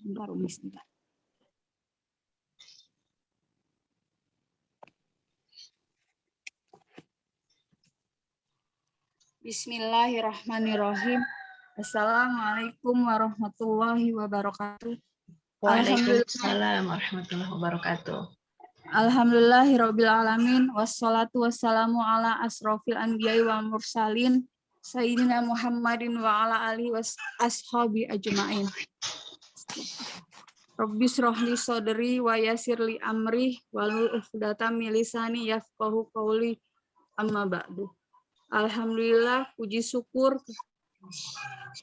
Sebentar, Umi, sebentar. Bismillahirrahmanirrahim. Assalamualaikum warahmatullahi wabarakatuh. Waalaikumsalam warahmatullahi wabarakatuh. Alhamdulillahirabbil alamin wassalatu wassalamu ala asrofil anbiya'i wal mursalin sayyidina Muhammadin wa ala alihi washabi ajmain. Rabbi shrahli sadri wa yassirli amri wahlul 'uqdatam min lisani yafqahu qawli amma ba'du. Alhamdulillah, puji syukur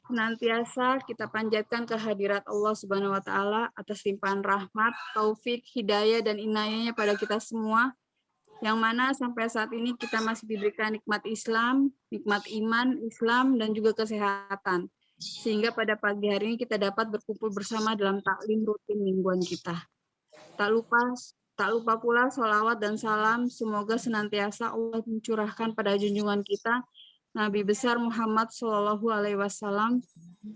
senantiasa kita panjatkan kehadirat Allah Subhanahu wa taala atas limpahan rahmat, taufik, hidayah dan inayahnya pada kita semua, yang mana sampai saat ini kita masih diberikan nikmat Islam, nikmat iman, Islam dan juga kesehatan. Sehingga pada pagi hari ini kita dapat berkumpul bersama dalam taklim rutin mingguan kita. Tak lupa pula sholawat dan salam semoga senantiasa Allah mencurahkan pada junjungan kita Nabi besar Muhammad Shallallahu Alaihi Wasallam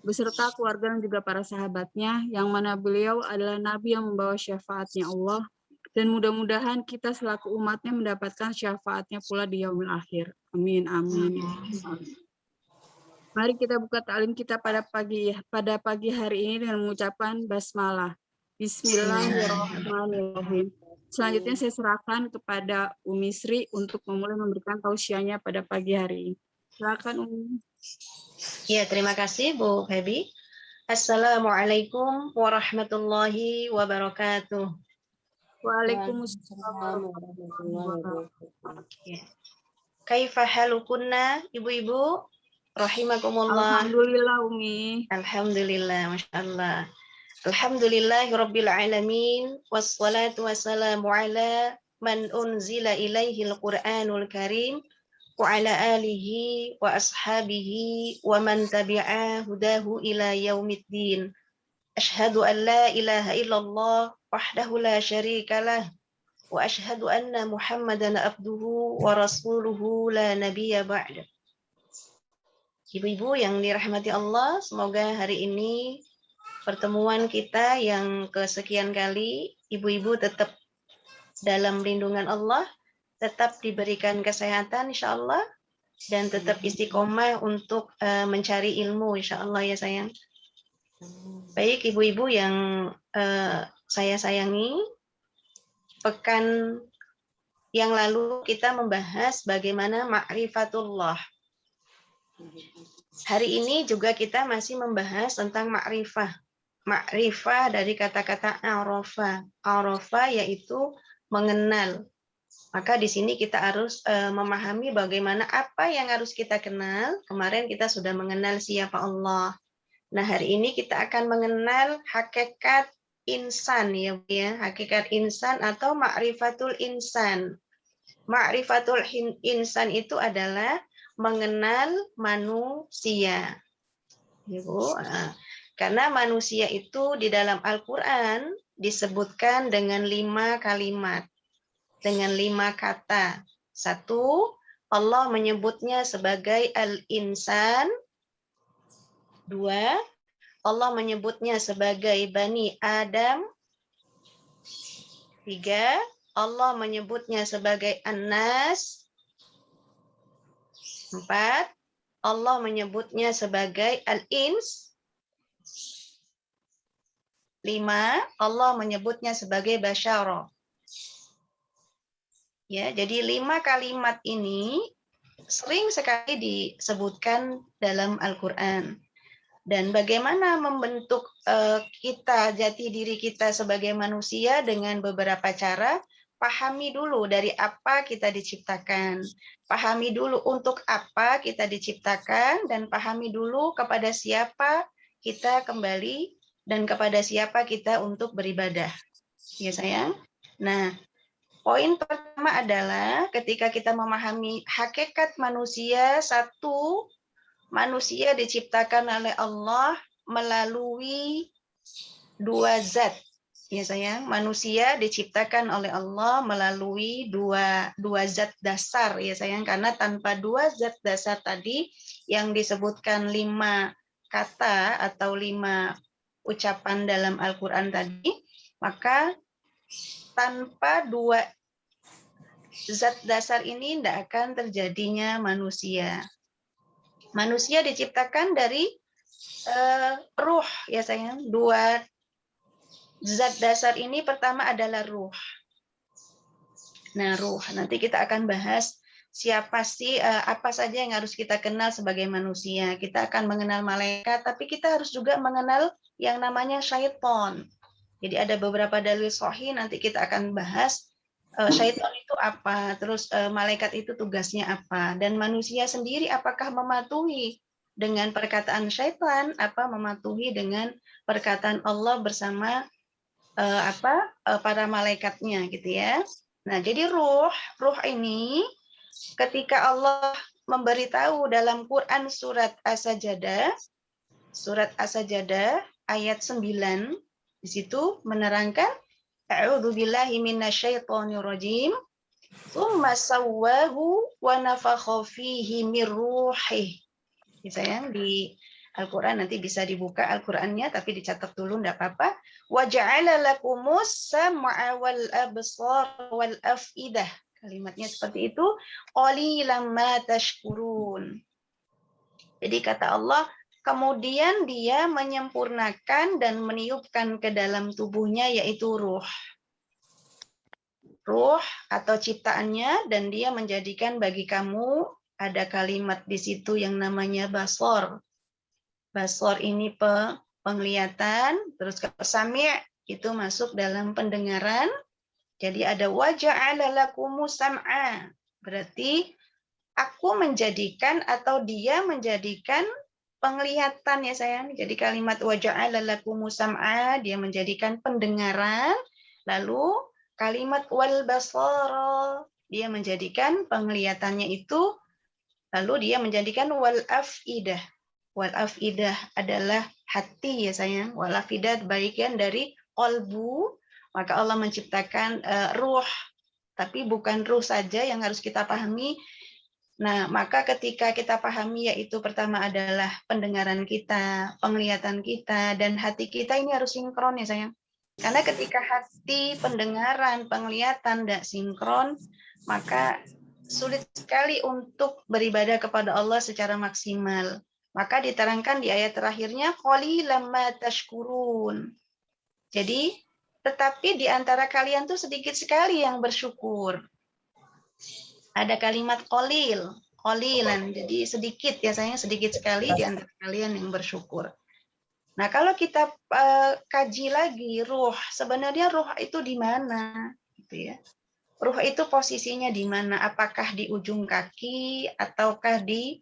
beserta keluarga dan juga para sahabatnya, yang mana beliau adalah Nabi yang membawa syafaatnya Allah, dan mudah-mudahan kita selaku umatnya mendapatkan syafaatnya pula di yaumil akhir. Amin amin. Mari kita buka taklim kita pada pagi hari ini dengan mengucapkan basmalah. Bismillahirrahmanirrahim. Selanjutnya saya serahkan kepada Umi Sri untuk memulai memberikan tausiahnya pada pagi hari ini. Silakan Umi. Ya, terima kasih Bu Febi. Assalamualaikum warahmatullahi wabarakatuh. Waalaikumsalam warahmatullahi wabarakatuh. Kaifa halukunna ibu-ibu? Rahimakumullah. Alhamdulillah Umi. Alhamdulillah, Masya Allah. Alhamdulillahirabbil alamin wassalatu wassalamu ala man unzila ilaihil Qur'anul Karim wa ala alihi wa ashabihi wa man tabi'a hudahu ila yaumiddin. Asyhadu an la ilaha illallah wahdahu la syarikalah wa asyhadu anna Muhammadan abduhu wa rasuluhu la nabiyya ba'da. Ibu-ibu yang dirahmati Allah, semoga hari ini pertemuan kita yang kesekian kali, ibu-ibu tetap dalam lindungan Allah, tetap diberikan kesehatan insya Allah, dan tetap istiqomah untuk mencari ilmu insya Allah ya sayang. Baik ibu-ibu yang saya sayangi, pekan yang lalu kita membahas bagaimana ma'rifatullah. Hari ini juga kita masih membahas tentang ma'rifah. Ma'rifah dari kata-kata arafa. Arafa yaitu mengenal. Maka di sini kita harus memahami bagaimana apa yang harus kita kenal. Kemarin kita sudah mengenal siapa Allah. Nah, hari ini kita akan mengenal hakikat insan ya, hakikat insan atau ma'rifatul insan. Ma'rifatul insan itu adalah mengenal manusia. Ya, Bu. Karena manusia itu di dalam Al-Quran disebutkan dengan 5 kalimat, dengan 5 kata. 1, Allah menyebutnya sebagai Al-Insan. 2, Allah menyebutnya sebagai Bani Adam. 3, Allah menyebutnya sebagai An-Nas. 4, Allah menyebutnya sebagai Al-Ins. 5, Allah menyebutnya sebagai basyara. Ya, jadi 5 kalimat ini sering sekali disebutkan dalam Al-Quran. Dan bagaimana membentuk kita, jati diri kita sebagai manusia dengan beberapa cara. Pahami dulu dari apa kita diciptakan. Pahami dulu untuk apa kita diciptakan, dan pahami dulu kepada siapa kita kembali dan kepada siapa kita untuk beribadah. Ya sayang. Nah, poin pertama adalah ketika kita memahami hakikat manusia, 1, manusia diciptakan oleh Allah melalui 2 zat. Ya sayang, manusia diciptakan oleh Allah melalui dua zat dasar ya sayang, karena tanpa 2 zat dasar tadi yang disebutkan 5 kata atau 5 ucapan dalam Al-Quran tadi, maka tanpa dua zat dasar ini tidak akan terjadinya manusia. Manusia diciptakan dari ruh, ya sayang. Dua zat dasar ini pertama adalah ruh. Nah, ruh. Nanti kita akan bahas siapa sih, apa saja yang harus kita kenal sebagai manusia. Kita akan mengenal malaikat, tapi kita harus juga mengenal yang namanya syaitan. Jadi ada beberapa dalil sahih, nanti kita akan bahas syaitan itu apa, terus malaikat itu tugasnya apa, dan manusia sendiri apakah mematuhi dengan perkataan syaitan, apa mematuhi dengan perkataan Allah bersama para malaikatnya gitu ya. Nah, jadi ruh ini ketika Allah memberitahu dalam Quran surat As-Sajdah ayat 9, di situ menerangkan a'udzubillahi minasyaitonirrajim tsumma sawwahu wa nafakha fihi mir ruhih. Sayang di Al-Quran nanti bisa dibuka Al-Qurannya, tapi dicatat dulu enggak apa-apa. Wa ja'ala lakumus sam'a wal absar wal afidah. Kalimatnya seperti itu. Qalilan ma tashkurun. Jadi kata Allah, kemudian dia menyempurnakan dan meniupkan ke dalam tubuhnya yaitu ruh. Ruh atau ciptaannya, dan dia menjadikan bagi kamu ada kalimat di situ yang namanya basor. Basor ini penglihatan, terus sami' itu masuk dalam pendengaran. Jadi ada waja'ala lakumus sam'a. Berarti aku menjadikan atau dia menjadikan penglihatan ya sayang. Jadi kalimat waja'ala lakumus sam'a, dia menjadikan pendengaran. Lalu kalimat wal basara, dia menjadikan penglihatannya itu. Lalu dia menjadikan wal afidah. Wal afidah adalah hati ya sayang. Wal afidah bagian dari qalbu. Maka Allah menciptakan ruh. Tapi bukan ruh saja yang harus kita pahami. Nah, maka ketika kita pahami yaitu pertama adalah pendengaran kita, penglihatan kita, dan hati kita ini harus sinkron ya sayang. Karena ketika hati, pendengaran, penglihatan tidak sinkron, maka sulit sekali untuk beribadah kepada Allah secara maksimal. Maka diterangkan di ayat terakhirnya, qalilan ma tashkurun. Jadi, tetapi di antara kalian tuh sedikit sekali yang bersyukur. Ada kalimat qalilan. Jadi sedikit ya sayang, sedikit sekali di antara kalian yang bersyukur. Nah, kalau kita kaji lagi ruh, sebenarnya ruh itu di mana? Gitu ya. Ruh itu posisinya di mana? Apakah di ujung kaki, ataukah di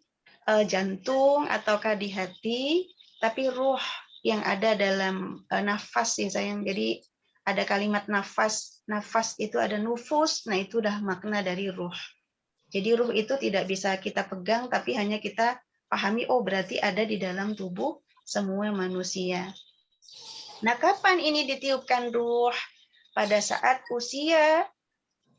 jantung, ataukah di hati? Tapi ruh yang ada dalam nafas ya sayang. Jadi ada kalimat nafas. Nafas itu ada nufus. Nah, itu udah makna dari ruh. Jadi ruh itu tidak bisa kita pegang, tapi hanya kita pahami, oh berarti ada di dalam tubuh semua manusia. Nah, kapan ini ditiupkan ruh? Pada saat usia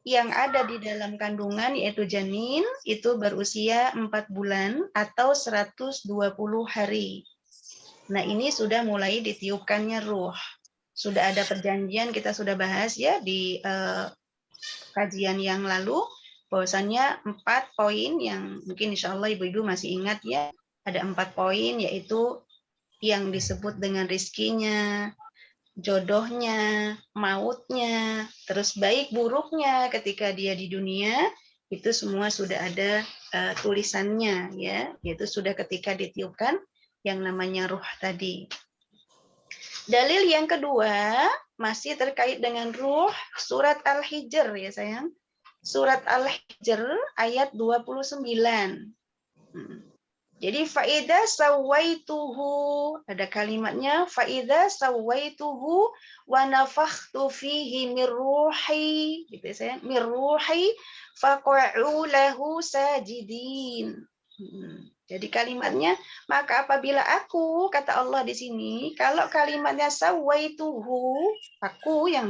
yang ada di dalam kandungan, yaitu janin, itu berusia 4 bulan atau 120 hari. Nah, ini sudah mulai ditiupkannya ruh. Sudah ada perjanjian, kita sudah bahas ya di kajian yang lalu, bahwasannya 4 poin yang mungkin insya Allah ibu-ibu masih ingat ya. Ada 4 poin, yaitu yang disebut dengan rizkinya, jodohnya, mautnya, terus baik buruknya ketika dia di dunia, itu semua sudah ada tulisannya ya, yaitu sudah ketika ditiupkan yang namanya ruh tadi. Dalil yang kedua masih terkait dengan ruh, surat Al-Hijr ya sayang. Surat Al-Hijr ayat 29. Jadi faida sawaituhu, ada kalimatnya faida sawaituhu wa nafakhtu fihi mir ruhi, gitu ya sayang, mir ruhi faqa'u lahu sajidin. Jadi kalimatnya, maka apabila aku, kata Allah di sini, kalau kalimatnya sawaituhu, aku yang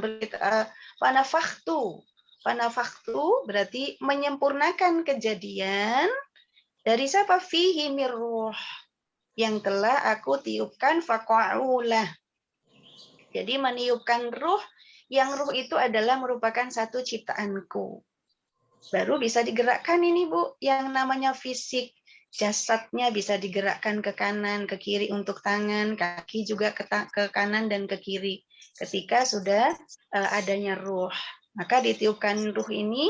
Panafakhtu berarti menyempurnakan kejadian dari siapa? Fihi mir ruh, yang telah aku tiupkan faqa'ulah. Jadi meniupkan ruh, yang ruh itu adalah merupakan satu ciptaanku. Baru bisa digerakkan ini Bu, yang namanya fisik. Jasadnya bisa digerakkan ke kanan, ke kiri untuk tangan, kaki juga ke kanan dan ke kiri. Ketika sudah adanya ruh. Maka ditiupkan ruh ini,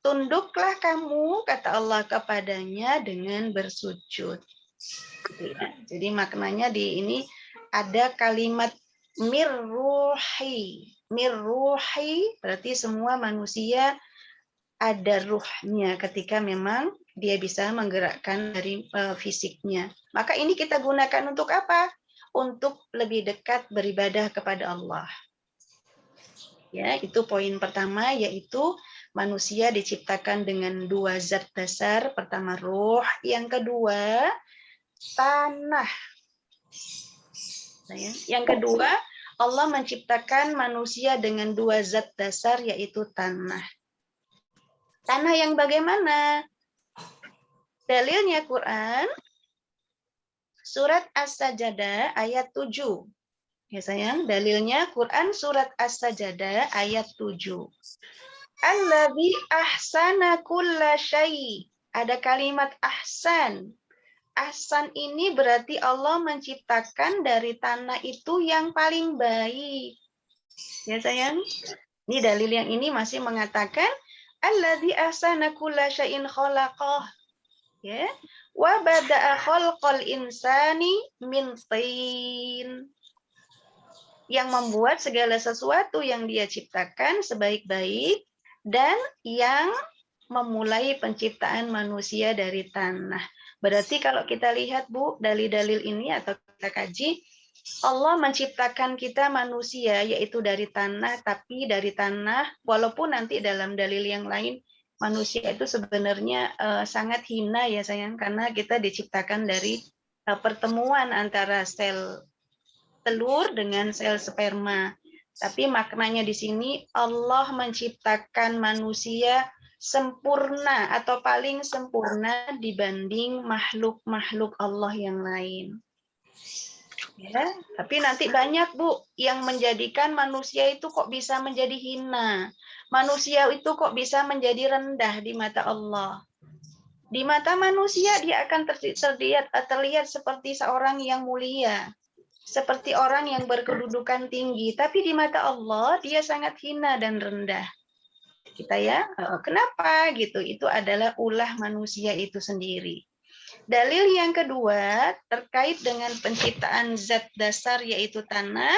tunduklah kamu, kata Allah kepadanya dengan bersujud. Jadi maknanya di ini ada kalimat mirruhi. Mirruhi berarti semua manusia ada ruhnya ketika memang dia bisa menggerakkan dari fisiknya. Maka ini kita gunakan untuk apa? Untuk lebih dekat beribadah kepada Allah. Ya, itu poin pertama, yaitu manusia diciptakan dengan dua zat dasar. Pertama ruh, yang kedua tanah. Yang kedua, Allah menciptakan manusia dengan dua zat dasar, yaitu tanah. Tanah yang bagaimana? Dalilnya Quran, surat As-Sajdah ayat 7. Ya sayang, dalilnya Quran surat As-Sajdah ayat 7. Allazi ahsana kulla syai. Ada kalimat ahsan. Ahsan ini berarti Allah menciptakan dari tanah itu yang paling baik. Ya sayang, ini dalil yang ini masih mengatakan allazi ahsana kulla syai'in khalaqah. Ya. Wa bada'a khalqal insani min tin. Yang membuat segala sesuatu yang dia ciptakan sebaik-baik dan yang memulai penciptaan manusia dari tanah. Berarti kalau kita lihat Bu, dalil-dalil ini atau kita kaji, Allah menciptakan kita manusia yaitu dari tanah, tapi dari tanah walaupun nanti dalam dalil yang lain manusia itu sebenarnya sangat hina ya sayang, karena kita diciptakan dari pertemuan antara sel telur dengan sel sperma. Tapi maknanya di sini Allah menciptakan manusia sempurna atau paling sempurna dibanding makhluk-makhluk Allah yang lain. Ya, tapi nanti banyak Bu yang menjadikan manusia itu kok bisa menjadi hina. Manusia itu kok bisa menjadi rendah di mata Allah. Di mata manusia dia akan terlihat seperti seorang yang mulia, seperti orang yang berkedudukan tinggi, tapi di mata Allah dia sangat hina dan rendah. Kita ya, kenapa gitu? Itu adalah ulah manusia itu sendiri. Dalil yang kedua terkait dengan penciptaan zat dasar yaitu tanah,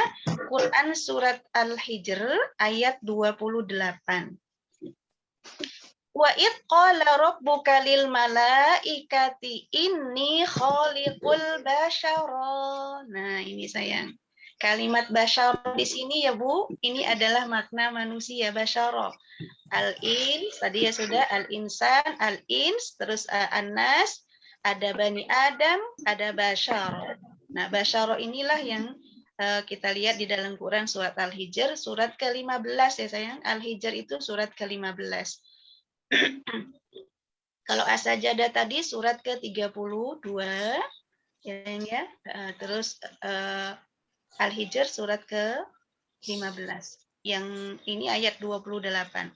Quran surat Al-Hijr ayat 28. Wa id qala rabbuka lil malaikati inni khaliqul basyara. Nah, ini sayang. Kalimat basyara di sini ya Bu, ini adalah makna manusia basyara. Al-ins, tadi ya sudah al-insan, al-ins, terus an-nas, ada Bani Adam, ada Basyara. Nah, Basyara inilah yang kita lihat di dalam Quran surat Al-Hijr, surat ke-15 ya sayang. Al-Hijr itu surat ke-15. Kalau As-Sajdah tadi surat ke-32, ya. Terus Al-Hijr surat ke-15. Yang ini ayat 28.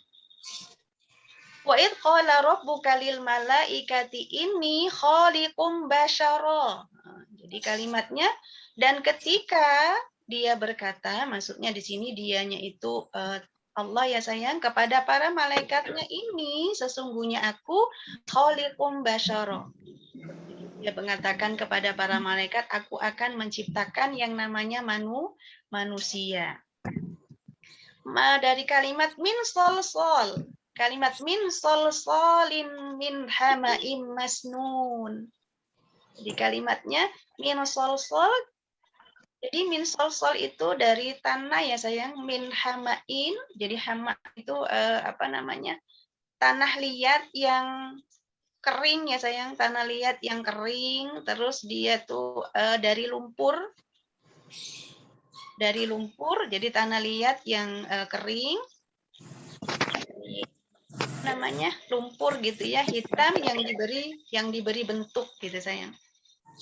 Wa id qala rabbuka lil malaikati inni khaliqum basyara. Jadi kalimatnya, dan ketika dia berkata, maksudnya di sini dianya itu Allah ya sayang, kepada para malaikatnya ini sesungguhnya aku khaliqum basyara. Dia mengatakan kepada para malaikat, aku akan menciptakan yang namanya manusia. Dari kalimat min sol. Kalimat min solsolin min hama'im masnun. Jadi kalimatnya min solsol. Jadi min solsol itu dari tanah ya sayang. Min hama'in. Jadi hama itu tanah liat yang kering ya sayang. Tanah liat yang kering. Terus dia tuh dari lumpur. Dari lumpur. Jadi tanah liat yang kering. Namanya lumpur gitu ya, hitam yang diberi bentuk gitu sayang.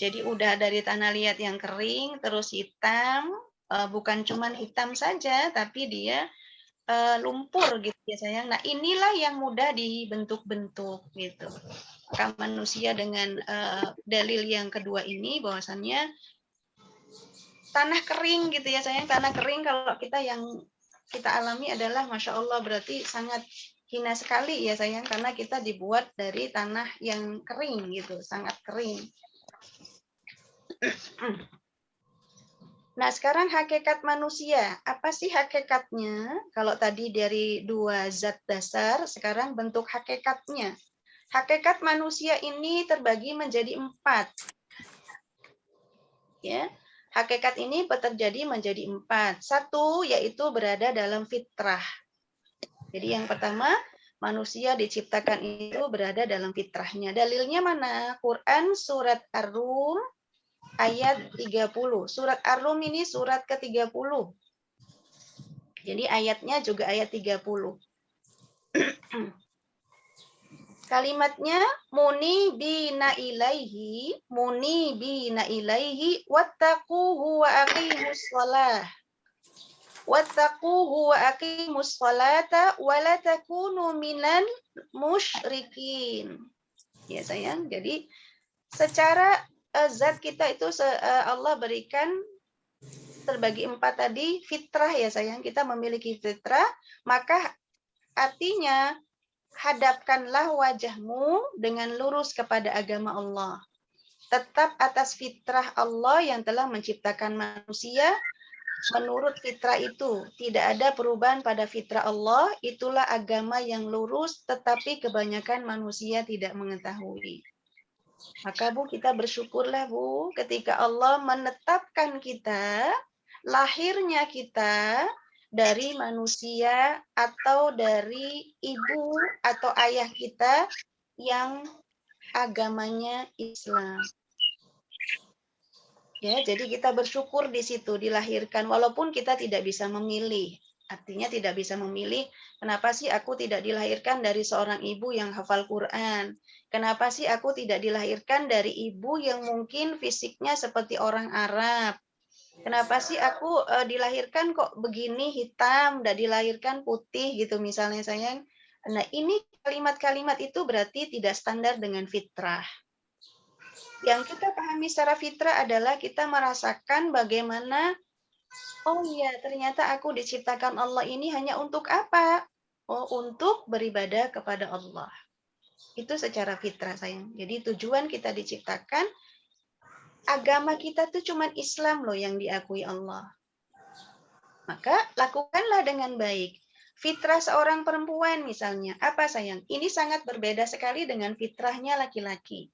Jadi udah dari tanah liat yang kering terus hitam, bukan cuman hitam saja, tapi dia lumpur gitu ya sayang. Nah inilah yang mudah dibentuk-bentuk gitu. Maka manusia dengan dalil yang kedua ini bahwasannya tanah kering gitu ya sayang. Tanah kering kalau yang kita alami adalah Masya Allah berarti sangat hina sekali ya sayang. Karena kita dibuat dari tanah yang kering gitu. Sangat kering. Nah, sekarang hakikat manusia. Apa sih hakikatnya? Kalau tadi dari 2 zat dasar, sekarang bentuk hakikatnya. Hakikat manusia ini terbagi menjadi 4. Ya. Hakikat ini terjadi menjadi 4. 1 yaitu berada dalam fitrah. Jadi yang pertama, manusia diciptakan itu berada dalam fitrahnya. Dalilnya mana? Quran surat Ar-Rum ayat 30. Surat Ar-Rum ini surat ke-30. Jadi ayatnya juga ayat 30. Kalimatnya munibina ilaihi wattaquhu wa aqimus shalah. Wattaquhu wa aqimus shalata wa la takunu minal musyrikin. Ya sayang, jadi secara zat kita itu Allah berikan terbagi 4 tadi fitrah ya sayang, kita memiliki fitrah, maka artinya hadapkanlah wajahmu dengan lurus kepada agama Allah. Tetap atas fitrah Allah yang telah menciptakan manusia. Menurut fitrah itu, tidak ada perubahan pada fitrah Allah, itulah agama yang lurus, tetapi kebanyakan manusia tidak mengetahui. Maka Bu, kita bersyukurlah Bu, ketika Allah menetapkan kita, lahirnya kita dari manusia atau dari ibu atau ayah kita yang agamanya Islam. Ya, jadi kita bersyukur di situ dilahirkan walaupun kita tidak bisa memilih. Artinya tidak bisa memilih, kenapa sih aku tidak dilahirkan dari seorang ibu yang hafal Quran? Kenapa sih aku tidak dilahirkan dari ibu yang mungkin fisiknya seperti orang Arab? Kenapa sih aku dilahirkan kok begini hitam, dan dilahirkan putih gitu misalnya sayang. Nah, ini kalimat-kalimat itu berarti tidak standar dengan fitrah. Yang kita pahami secara fitrah adalah kita merasakan bagaimana, oh iya ternyata aku diciptakan Allah ini hanya untuk apa? Oh, untuk beribadah kepada Allah. Itu secara fitrah sayang. Jadi tujuan kita diciptakan, agama kita tuh cuma Islam loh yang diakui Allah. Maka lakukanlah dengan baik. Fitrah seorang perempuan misalnya, apa sayang? Ini sangat berbeda sekali dengan fitrahnya laki-laki.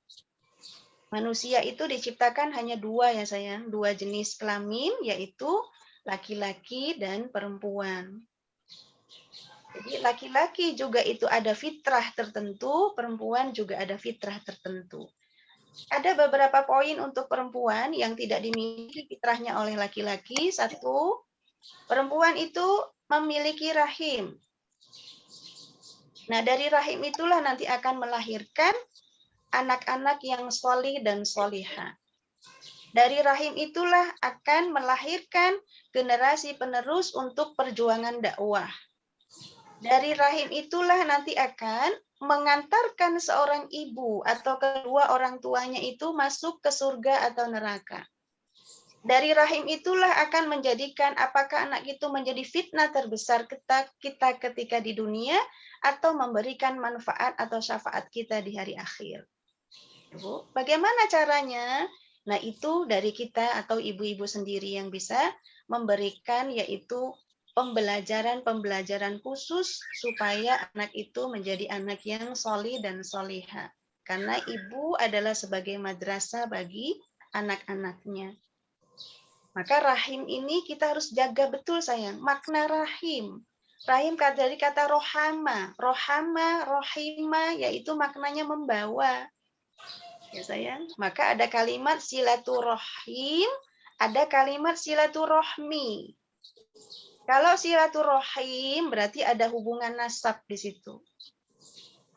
Manusia itu diciptakan hanya 2 ya sayang, 2 jenis kelamin yaitu laki-laki dan perempuan. Jadi laki-laki juga itu ada fitrah tertentu, perempuan juga ada fitrah tertentu. Ada beberapa poin untuk perempuan yang tidak dimiliki fitrahnya oleh laki-laki. 1, perempuan itu memiliki rahim. Nah, dari rahim itulah nanti akan melahirkan anak-anak yang solih dan solihah. Dari rahim itulah akan melahirkan generasi penerus untuk perjuangan dakwah. Dari rahim itulah nanti akan mengantarkan seorang ibu atau kedua orang tuanya itu masuk ke surga atau neraka. Dari rahim itulah akan menjadikan apakah anak itu menjadi fitnah terbesar kita ketika di dunia atau memberikan manfaat atau syafaat kita di hari akhir. Bagaimana caranya? Nah, itu dari kita atau ibu-ibu sendiri yang bisa memberikan yaitu pembelajaran khusus supaya anak itu menjadi anak yang solih dan solihah. Karena ibu adalah sebagai madrasah bagi anak-anaknya. Maka rahim ini kita harus jaga betul sayang. Makna rahim. Rahim dari kata rohama. Rohama, rohima, yaitu maknanya membawa. Ya sayang, maka ada kalimat silaturahim, ada kalimat silaturahmi. Kalau silaturahim berarti ada hubungan nasab di situ.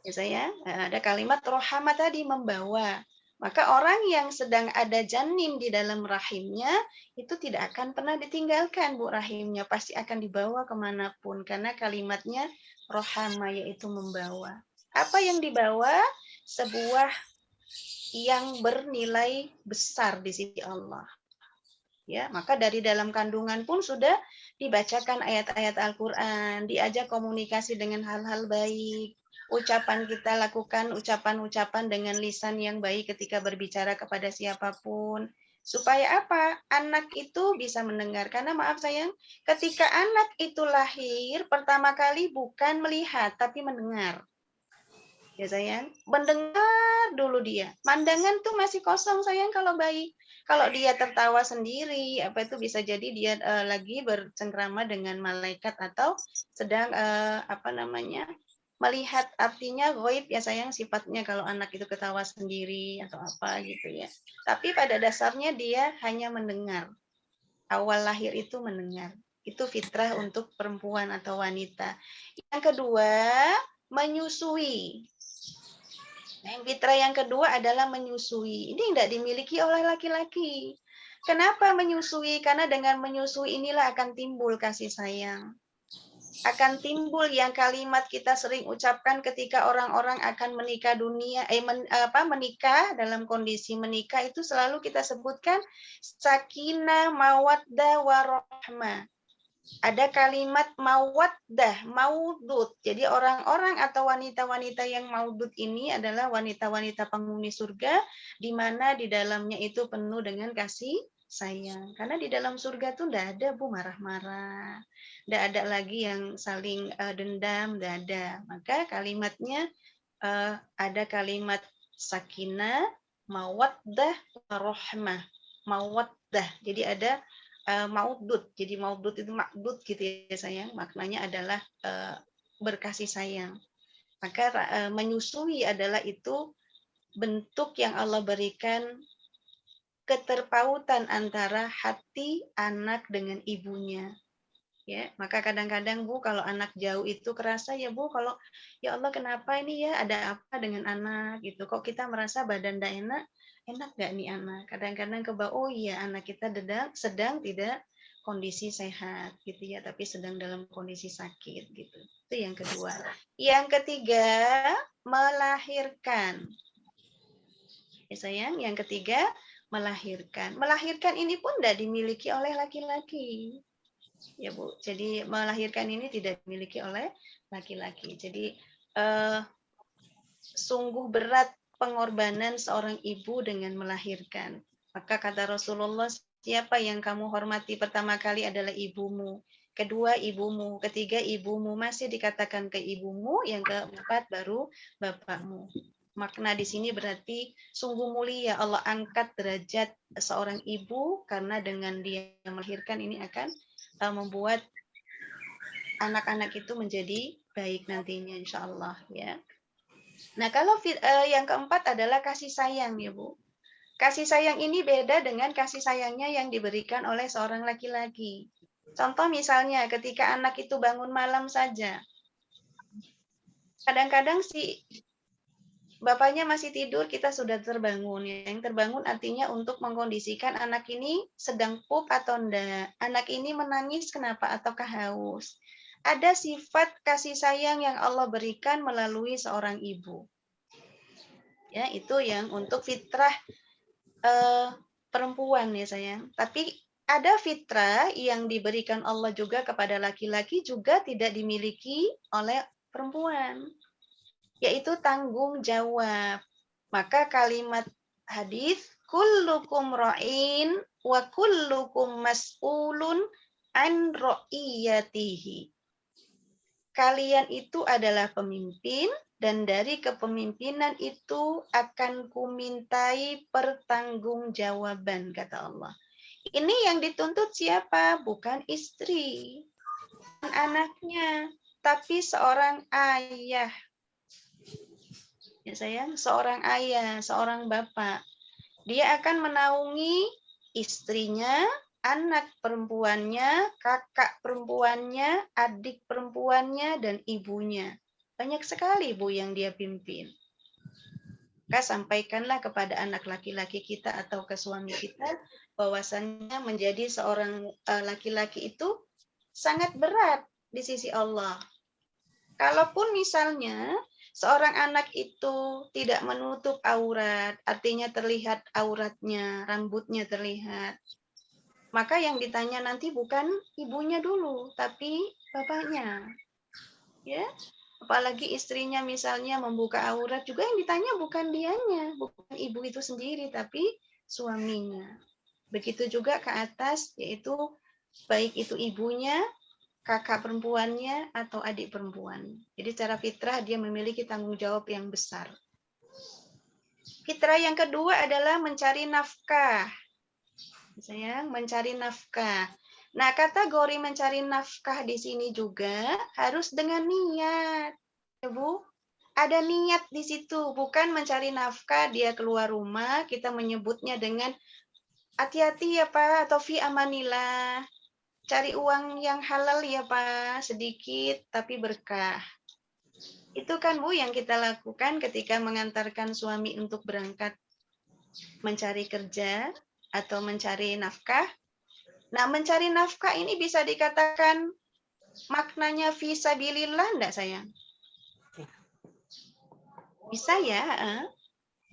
Ya sayang, ada kalimat rohama tadi membawa. Maka orang yang sedang ada janin di dalam rahimnya, itu tidak akan pernah ditinggalkan, Bu, rahimnya. Pasti akan dibawa kemanapun, karena kalimatnya rohama, yaitu membawa. Apa yang dibawa? Sebuah yang bernilai besar di sisi Allah. Ya, maka dari dalam kandungan pun sudah dibacakan ayat-ayat Al-Quran, diajak komunikasi dengan hal-hal baik, ucapan kita lakukan ucapan-ucapan dengan lisan yang baik ketika berbicara kepada siapapun. Supaya apa? Anak itu bisa mendengar. Karena maaf sayang, ketika anak itu lahir, pertama kali bukan melihat, tapi mendengar. Ya sayang, mendengar dulu dia. Pandangan tuh masih kosong sayang kalau bayi. Kalau dia tertawa sendiri, apa itu bisa jadi dia lagi bercengkrama dengan malaikat atau sedang melihat, artinya ghaib ya sayang, sifatnya kalau anak itu ketawa sendiri atau apa gitu ya. Tapi pada dasarnya dia hanya mendengar. Awal lahir itu mendengar. Itu fitrah untuk perempuan atau wanita. Yang kedua, menyusui. Nah, fitrah yang kedua adalah menyusui. Ini tidak dimiliki oleh laki-laki. Kenapa menyusui? Karena dengan menyusui inilah akan timbul kasih sayang. Akan timbul yang kalimat kita sering ucapkan ketika orang-orang akan menikah menikah, dalam kondisi menikah itu selalu kita sebutkan sakinah, mawaddah, warahmah. Ada kalimat mawaddah, maudud. Jadi orang-orang atau wanita-wanita yang maudud ini adalah wanita-wanita penghuni surga, di mana di dalamnya itu penuh dengan kasih sayang. Karena di dalam surga tuh tidak ada, Bu, marah-marah. Tidak ada lagi yang saling dendam, tidak ada. Maka kalimatnya ada kalimat sakinah, mawaddah, warahmah. Mawaddah. Jadi ada maudud. Jadi maudud itu makdud gitu ya sayang. Maknanya adalah berkasih sayang. Maka menyusui adalah itu bentuk yang Allah berikan keterpautan antara hati anak dengan ibunya. Ya, maka kadang-kadang Bu, kalau anak jauh itu kerasa ya Bu, kalau ya Allah kenapa ini ya, ada apa dengan anak gitu. Kok kita merasa badan tidak enak gak nih anak? Kadang-kadang oh iya anak kita sedang tidak kondisi sehat gitu ya, tapi sedang dalam kondisi sakit gitu. Itu yang kedua. Yang ketiga, melahirkan. Ya sayang, yang ketiga melahirkan. Melahirkan ini pun tidak dimiliki oleh laki-laki. Ya Bu, jadi melahirkan ini tidak dimiliki oleh laki-laki. Jadi sungguh berat pengorbanan seorang ibu dengan melahirkan. Maka kata Rasulullah, siapa yang kamu hormati pertama kali adalah ibumu, kedua ibumu, ketiga ibumu, masih dikatakan ke ibumu, yang keempat baru bapakmu. Makna di sini berarti sungguh mulia Allah angkat derajat seorang ibu karena dengan dia melahirkan ini akan membuat anak-anak itu menjadi baik nantinya insya Allah ya. Nah kalau yang keempat adalah kasih sayang ya Bu. Kasih sayang ini beda dengan kasih sayangnya yang diberikan oleh seorang laki-laki. Contoh misalnya ketika anak itu bangun malam saja. Kadang-kadang si bapaknya masih tidur, kita sudah terbangun. Yang terbangun artinya untuk mengkondisikan anak ini sedang pup atau enggak. Anak ini menangis kenapa ataukah haus. Ada sifat kasih sayang yang Allah berikan melalui seorang ibu. Ya, itu yang untuk fitrah perempuan ya sayang. Tapi ada fitrah yang diberikan Allah juga kepada laki-laki juga tidak dimiliki oleh perempuan, yaitu tanggung jawab. Maka kalimat hadis kullukum ra'in wa kullukum mas'ulun an ra'iyatihi. Kalian itu adalah pemimpin dan dari kepemimpinan itu akan kumintai pertanggungjawaban kata Allah. Ini yang dituntut siapa? Bukan istri, bukan anaknya, tapi seorang ayah. Ya sayang, seorang ayah, seorang bapak. Dia akan menaungi istrinya, anak perempuannya, kakak perempuannya, adik perempuannya, dan ibunya. Banyak sekali Bu yang dia pimpin. Maka sampaikanlah kepada anak laki-laki kita atau ke suami kita bahwasannya menjadi seorang laki-laki itu sangat berat di sisi Allah. Kalaupun misalnya seorang anak itu tidak menutup aurat, artinya terlihat auratnya, rambutnya terlihat, maka yang ditanya nanti bukan ibunya dulu, tapi bapaknya. Ya, apalagi istrinya misalnya membuka aurat, juga yang ditanya bukan dianya, bukan ibu itu sendiri, tapi suaminya. Begitu juga ke atas, yaitu baik itu ibunya, kakak perempuannya, atau adik perempuan. Jadi secara fitrah dia memiliki tanggung jawab yang besar. Fitrah yang kedua adalah mencari nafkah. Sayang, mencari nafkah. Nah, kategori mencari nafkah di sini juga harus dengan niat. Ya, Bu? Ada niat di situ, bukan mencari nafkah dia keluar rumah, kita menyebutnya dengan hati-hati ya Pak, atau fi amanillah. Cari uang yang halal ya Pak, sedikit tapi berkah. Itu kan Bu yang kita lakukan ketika mengantarkan suami untuk berangkat mencari kerja atau mencari nafkah. Nah, mencari nafkah ini bisa dikatakan maknanya fisabilillah enggak sayang? Bisa ya?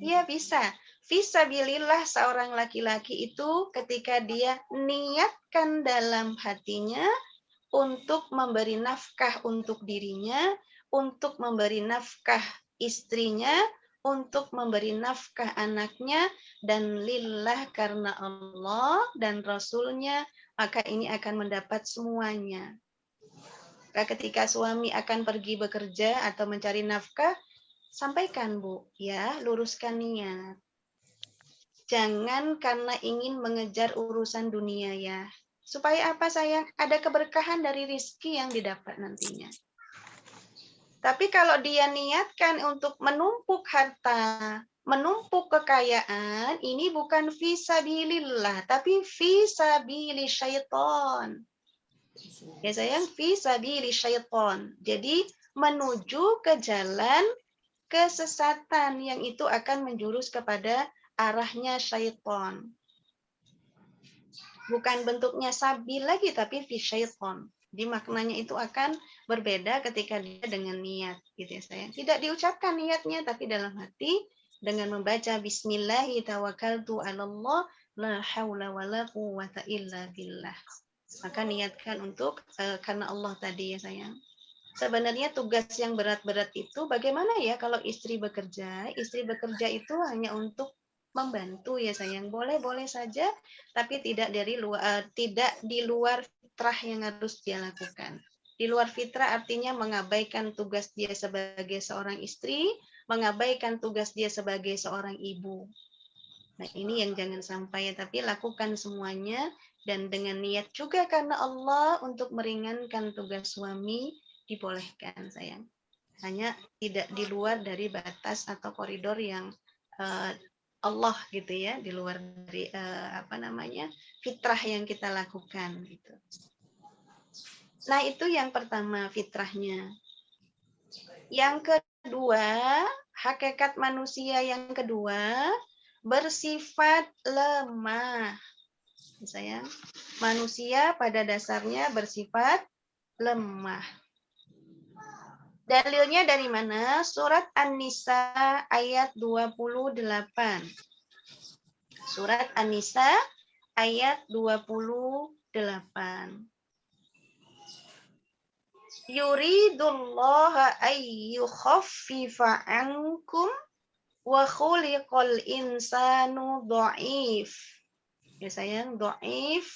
Ya bisa. Fisabilillah seorang laki-laki itu ketika dia niatkan dalam hatinya untuk memberi nafkah untuk dirinya, untuk memberi nafkah istrinya, untuk memberi nafkah anaknya, dan lillah karena Allah dan Rasulnya, maka ini akan mendapat semuanya. Ketika suami akan pergi bekerja atau mencari nafkah, sampaikan Bu, ya, luruskan niat. Jangan karena ingin mengejar urusan dunia ya. Supaya apa sayang? Ada keberkahan dari rizki yang didapat nantinya. Tapi kalau dia niatkan untuk menumpuk harta, menumpuk kekayaan, ini bukan fisabilillah, tapi fisabili syaitan. Ya sayang, fisabili syaitan. Jadi menuju ke jalan kesesatan yang itu akan menjurus kepada arahnya syaitan. Bukan bentuknya sabil lagi, tapi fi syaitan. Di maknanya itu akan berbeda ketika dia dengan niat, gitu ya sayang. Tidak diucapkan niatnya, tapi dalam hati dengan membaca Bismillahi tawakkaltu 'alallah la haula wala quwwata illa billah. Maka niatkan untuk karena Allah tadi ya sayang. Sebenarnya tugas yang berat-berat itu bagaimana ya kalau istri bekerja? Istri bekerja itu hanya untuk membantu ya sayang. Boleh-boleh saja, tapi tidak tidak di luar fitrah yang harus dia lakukan. Di luar fitrah artinya mengabaikan tugas dia sebagai seorang istri, mengabaikan tugas dia sebagai seorang ibu. Nah, ini yang jangan sampai, tapi lakukan semuanya dan dengan niat juga karena Allah untuk meringankan tugas suami dibolehkan sayang. Hanya tidak di luar dari batas atau koridor yang Allah gitu ya, di luar dari fitrah yang kita lakukan gitu. Nah, itu yang pertama fitrahnya. Yang kedua, hakikat manusia yang kedua bersifat lemah. Sayang, manusia pada dasarnya bersifat lemah. Dalilnya dari mana? Surat An-Nisa ayat 28. Surat An-Nisa ayat 28. Yuridullaha ayyukhaffifa ankum wa khuliqal insanu dha'if. Ya sayang, dha'if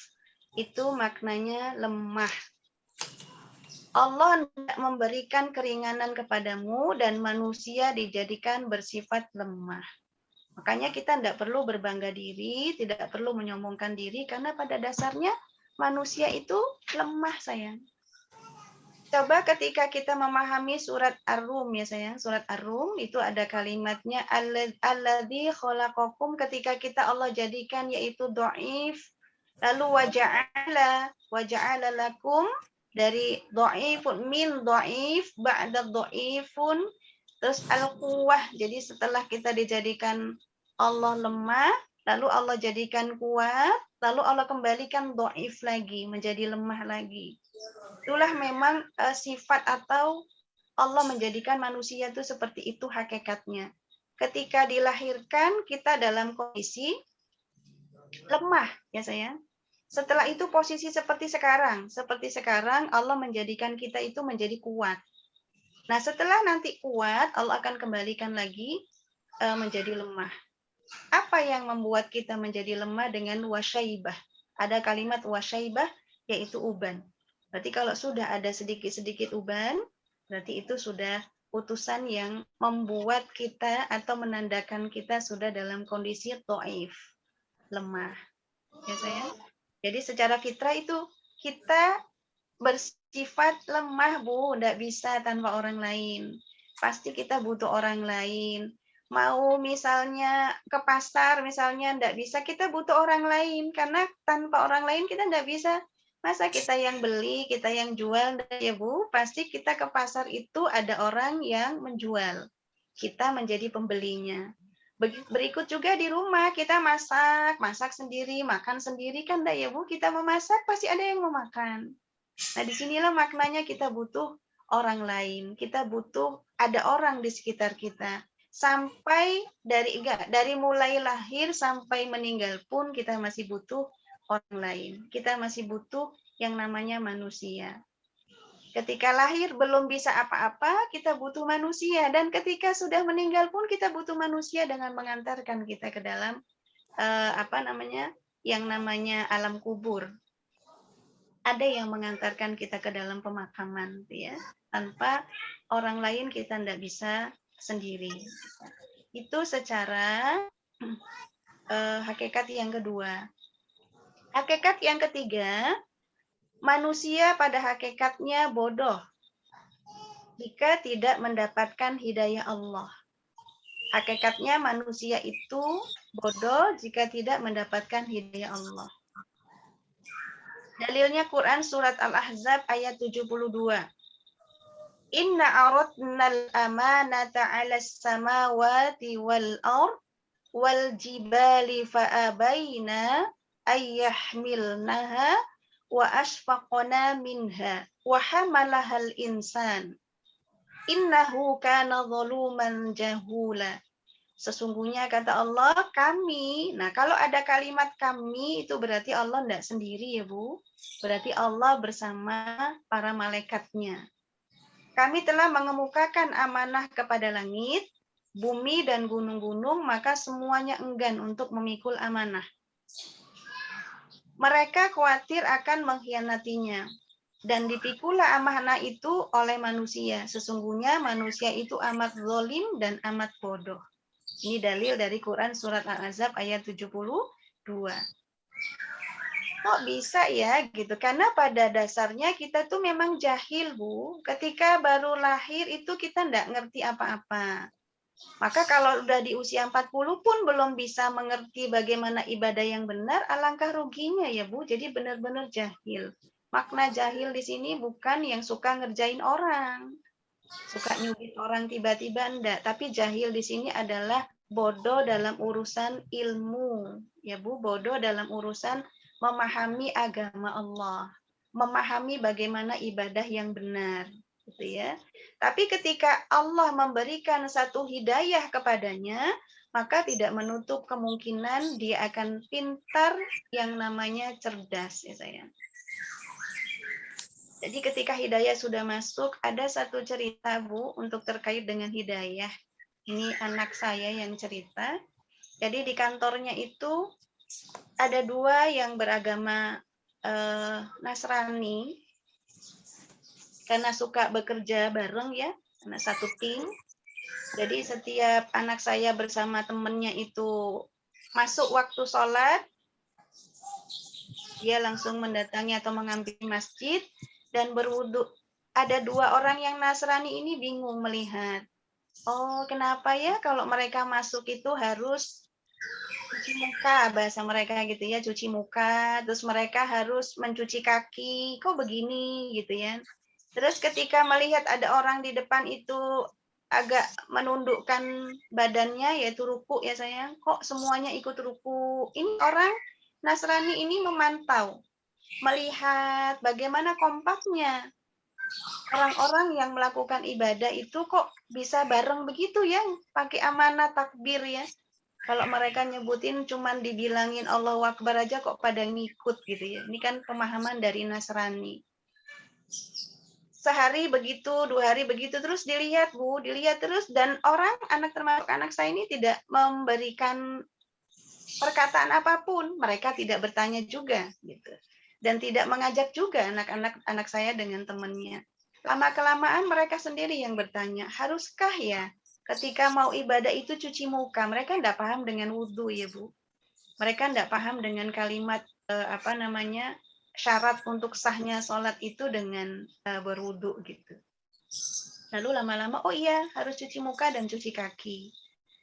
itu maknanya lemah. Allah tidak memberikan keringanan kepadamu dan manusia dijadikan bersifat lemah. Makanya kita tidak perlu berbangga diri, tidak perlu menyombongkan diri, karena pada dasarnya manusia itu lemah sayang. Coba ketika kita memahami surat Ar-Rum ya sayang, surat Ar-Rum itu ada kalimatnya alladzi khalaqakum, ketika kita Allah jadikan yaitu dhaif, lalu waja'ala lakum dari dhaifun min dhaif ba'da dhaifun, Terus al-quwah, jadi setelah kita dijadikan Allah lemah, lalu Allah jadikan kuat, lalu Allah kembalikan dhaif lagi, menjadi lemah lagi. Itulah memang sifat atau Allah menjadikan manusia itu seperti itu hakikatnya. Ketika dilahirkan, kita dalam kondisi lemah, ya sayang. Setelah itu posisi seperti sekarang. Seperti sekarang, Allah menjadikan kita itu menjadi kuat. Nah, setelah nanti kuat, Allah akan kembalikan lagi menjadi lemah. Apa yang membuat kita menjadi lemah dengan wasyaibah? Ada kalimat wasyaibah, yaitu uban. Berarti kalau sudah ada sedikit-sedikit uban, berarti itu sudah utusan yang membuat kita atau menandakan kita sudah dalam kondisi dhaif, lemah. Ya sayang? Jadi secara fitrah itu kita bersifat lemah, Bu, tidak bisa tanpa orang lain. Pasti kita butuh orang lain. Mau misalnya ke pasar, misalnya tidak bisa, kita butuh orang lain. Karena tanpa orang lain kita tidak bisa. Masa kita yang beli, kita yang jual, ya Bu, pasti kita ke pasar itu ada orang yang menjual. Kita menjadi pembelinya. Berikut juga di rumah, kita masak sendiri, makan sendiri, kan ya Bu, kita memasak, pasti ada yang mau makan. Nah, disinilah maknanya kita butuh orang lain. Kita butuh ada orang di sekitar kita. Sampai dari mulai lahir sampai meninggal pun kita masih butuh orang lain. Kita masih butuh yang namanya manusia. Ketika lahir belum bisa apa-apa, kita butuh manusia. Dan ketika sudah meninggal pun kita butuh manusia dengan mengantarkan kita ke dalam yang namanya alam kubur. Ada yang mengantarkan kita ke dalam pemakaman, ya. Tanpa orang lain kita tidak bisa sendiri. Itu secara hakikat yang kedua. Hakikat yang ketiga, manusia pada hakikatnya bodoh jika tidak mendapatkan hidayah Allah. Hakikatnya manusia itu bodoh jika tidak mendapatkan hidayah Allah. Dalilnya Quran surat Al-Ahzab ayat 72. Inna aradnal amanata 'alas samawati wal ard wal jibali fa'abaina ayyahmilnaha wa ashfaqna minha wa hamalahal insan innahu kana zaluman jahula. Sesungguhnya kata Allah, kami. Nah, kalau ada kalimat kami, itu berarti Allah tidak sendiri ya Bu. Berarti Allah bersama para malaikatnya. Kami telah mengemukakan amanah kepada langit, bumi, dan gunung-gunung, maka semuanya enggan untuk memikul amanah. Mereka khawatir akan mengkhianatinya. Dan dipikulah amanah itu oleh manusia. Sesungguhnya manusia itu amat zalim dan amat bodoh. Ini dalil dari Quran surat Al-Ahzab ayat 72. Kok bisa ya gitu? Karena pada dasarnya kita tuh memang jahil, Bu. Ketika baru lahir itu kita tidak ngerti apa-apa. Maka kalau udah di usia 40 pun belum bisa mengerti bagaimana ibadah yang benar, alangkah ruginya ya Bu. Jadi benar-benar jahil. Makna jahil di sini bukan yang suka ngerjain orang. Suka nyubit orang tiba-tiba enggak, tapi jahil di sini adalah bodoh dalam urusan ilmu. Ya Bu, bodoh dalam urusan memahami agama Allah, memahami bagaimana ibadah yang benar, gitu ya. Tapi ketika Allah memberikan satu hidayah kepadanya, maka tidak menutup kemungkinan dia akan pintar yang namanya cerdas, ya sayang. Jadi ketika hidayah sudah masuk, ada satu cerita Bu untuk terkait dengan hidayah. Ini anak saya yang cerita. Jadi di kantornya itu ada dua yang beragama Nasrani. Karena suka bekerja bareng ya, karena satu tim. Jadi setiap anak saya bersama temannya itu masuk waktu sholat, dia langsung mendatangi atau mengambil masjid dan berwudu. Ada dua orang yang Nasrani ini bingung melihat. Oh, kenapa ya kalau mereka masuk itu harus cuci muka, bahasa mereka gitu ya, cuci muka, terus mereka harus mencuci kaki, kok begini gitu ya. Terus ketika melihat ada orang di depan itu agak menundukkan badannya, yaitu ruku ya sayang. Kok semuanya ikut ruku? Ini orang Nasrani ini memantau, melihat bagaimana kompaknya orang-orang yang melakukan ibadah itu kok bisa bareng begitu ya, pakai amanah takbir ya. Kalau mereka nyebutin cuman dibilangin Allahu Akbar aja kok pada ngikut gitu ya. Ini kan pemahaman dari Nasrani. Sehari begitu, 2 hari begitu, terus dilihat terus, dan orang, termasuk anak saya ini tidak memberikan perkataan apapun, mereka tidak bertanya juga gitu, dan tidak mengajak juga anak saya dengan temannya. Lama-kelamaan mereka sendiri yang bertanya, haruskah ya ketika mau ibadah itu cuci muka? Mereka tidak paham dengan wudhu ya Bu, mereka tidak paham dengan kalimat syarat untuk sahnya sholat itu dengan berwudu gitu. Lalu lama-lama, oh iya harus cuci muka dan cuci kaki.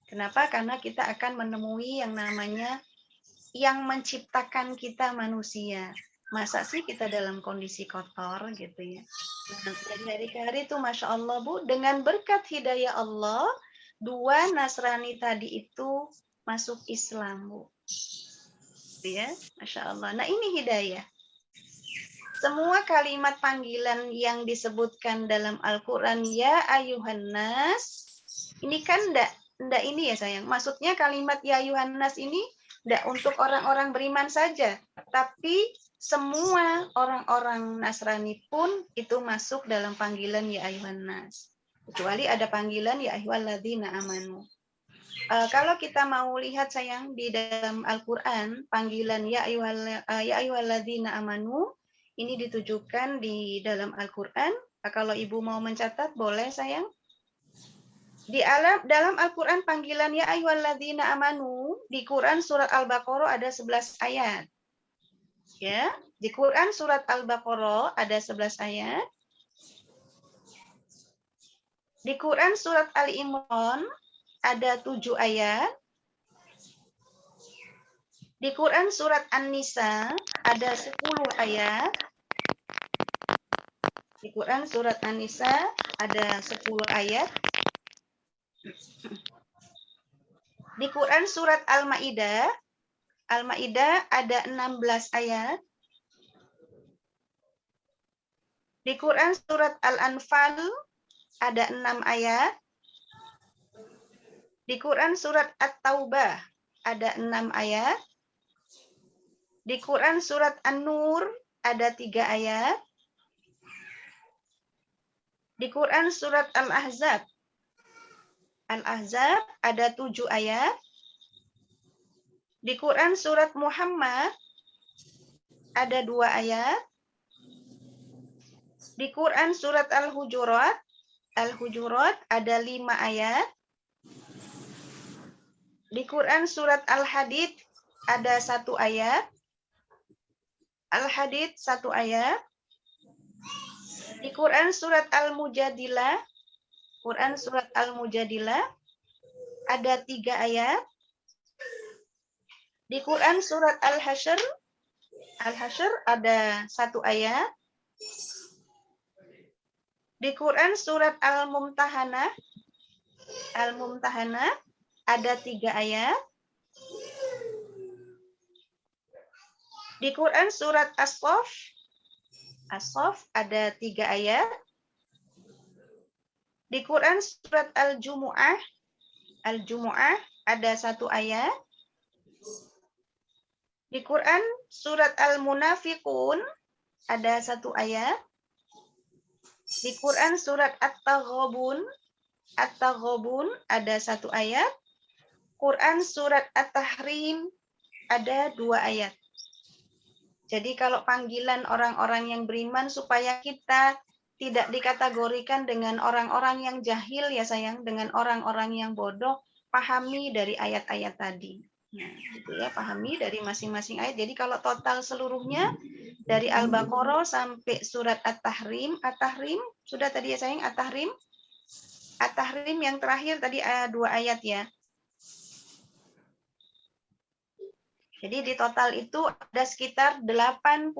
Kenapa? Karena kita akan menemui yang namanya yang menciptakan kita manusia. Masa sih kita dalam kondisi kotor gitu ya. Nah, dari hari ke hari itu Masya Allah Bu, dengan berkat hidayah Allah, 2 Nasrani tadi itu masuk Islam Bu. Ya, Masya Allah. Nah ini hidayah. Semua kalimat panggilan yang disebutkan dalam Al-Quran, ya ayuhan nas, ini kan ndak ini ya sayang. Maksudnya kalimat ya ayuhan nas ini ndak untuk orang-orang beriman saja, tapi semua orang-orang Nasrani pun itu masuk dalam panggilan ya ayuhan nas. Kecuali ada panggilan ya ayyuhalladzina amanu. Kalau kita mau lihat sayang di dalam Al-Quran, panggilan ya ayyuhalladzina amanu, ini ditujukan di dalam Al-Quran. Kalau Ibu mau mencatat, boleh sayang. Di dalam Al-Quran panggilan ya ayyuhalladzina amanu, di Quran surat Al-Baqarah ada 11 ayat. Ya, di Quran surat Al-Baqarah ada 11 ayat. Di Quran surat Ali Imran ada 7 ayat. Di Quran surat An-Nisa ada 10 ayat. Di Quran surat An-Nisa ada 10 ayat. Di Quran surat Al-Maidah ada 16 ayat. Di Quran surat Al-Anfal ada 6 ayat. Di Quran surat At-Taubah ada 6 ayat. Di Quran surat An-Nur ada 3 ayat. Di Quran surat Al-Ahzab ada 7 ayat. Di Quran surat Muhammad ada 2 ayat. Di Quran surat Al-Hujurat ada 5 ayat. Di Quran surat Al-Hadid ada 1 ayat. Al-Hadid 1 ayat. Di Quran surat Al-Mujadilah ada 3 ayat. Di Quran surat Al-Hasyr ada 1 ayat. Di Quran surat Al-Mumtahanah ada 3 ayat. Di Quran surat As-Saff ada 3 ayat. Di Quran surat Al-Jumu'ah ada 1 ayat. Di Quran surat Al-Munafiqun ada 1 ayat. Di Quran surat At-Taghabun ada 1 ayat. Quran surat At-Tahrim ada 2 ayat. Jadi kalau panggilan orang-orang yang beriman supaya kita tidak dikategorikan dengan orang-orang yang jahil ya sayang, dengan orang-orang yang bodoh, pahami dari ayat-ayat tadi. Nah, gitu ya, pahami dari masing-masing ayat. Jadi kalau total seluruhnya dari Al-Baqarah sampai surat At-Tahrim sudah tadi ya sayang, At-Tahrim yang terakhir tadi 2 ayat ya. Jadi di total itu ada sekitar 88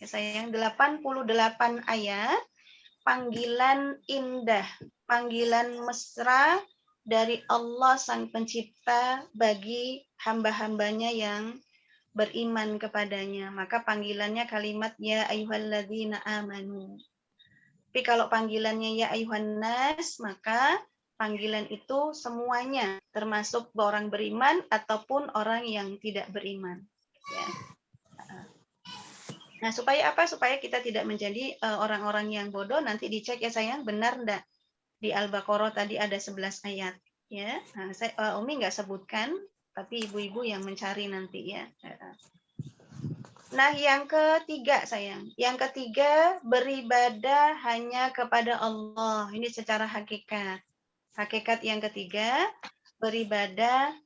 ya sayang, 88 ayat panggilan indah panggilan mesra dari Allah Sang Pencipta bagi hamba-hambanya yang beriman kepadanya. Maka panggilannya kalimat ya ayyuhalladzina amanu. Tapi kalau panggilannya ya ayuhan nas, maka panggilan itu semuanya, termasuk orang beriman ataupun orang yang tidak beriman. Ya. Nah, supaya apa? Supaya kita tidak menjadi orang-orang yang bodoh. Nanti dicek ya sayang, benar enggak? Di Al-Baqarah tadi ada 11 ayat. Ya, nah, Umi nggak sebutkan, tapi ibu-ibu yang mencari nanti ya. Nah, yang ketiga sayang. Yang ketiga, beribadah hanya kepada Allah. Ini secara hakikat. Hakikat yang ketiga, beribadah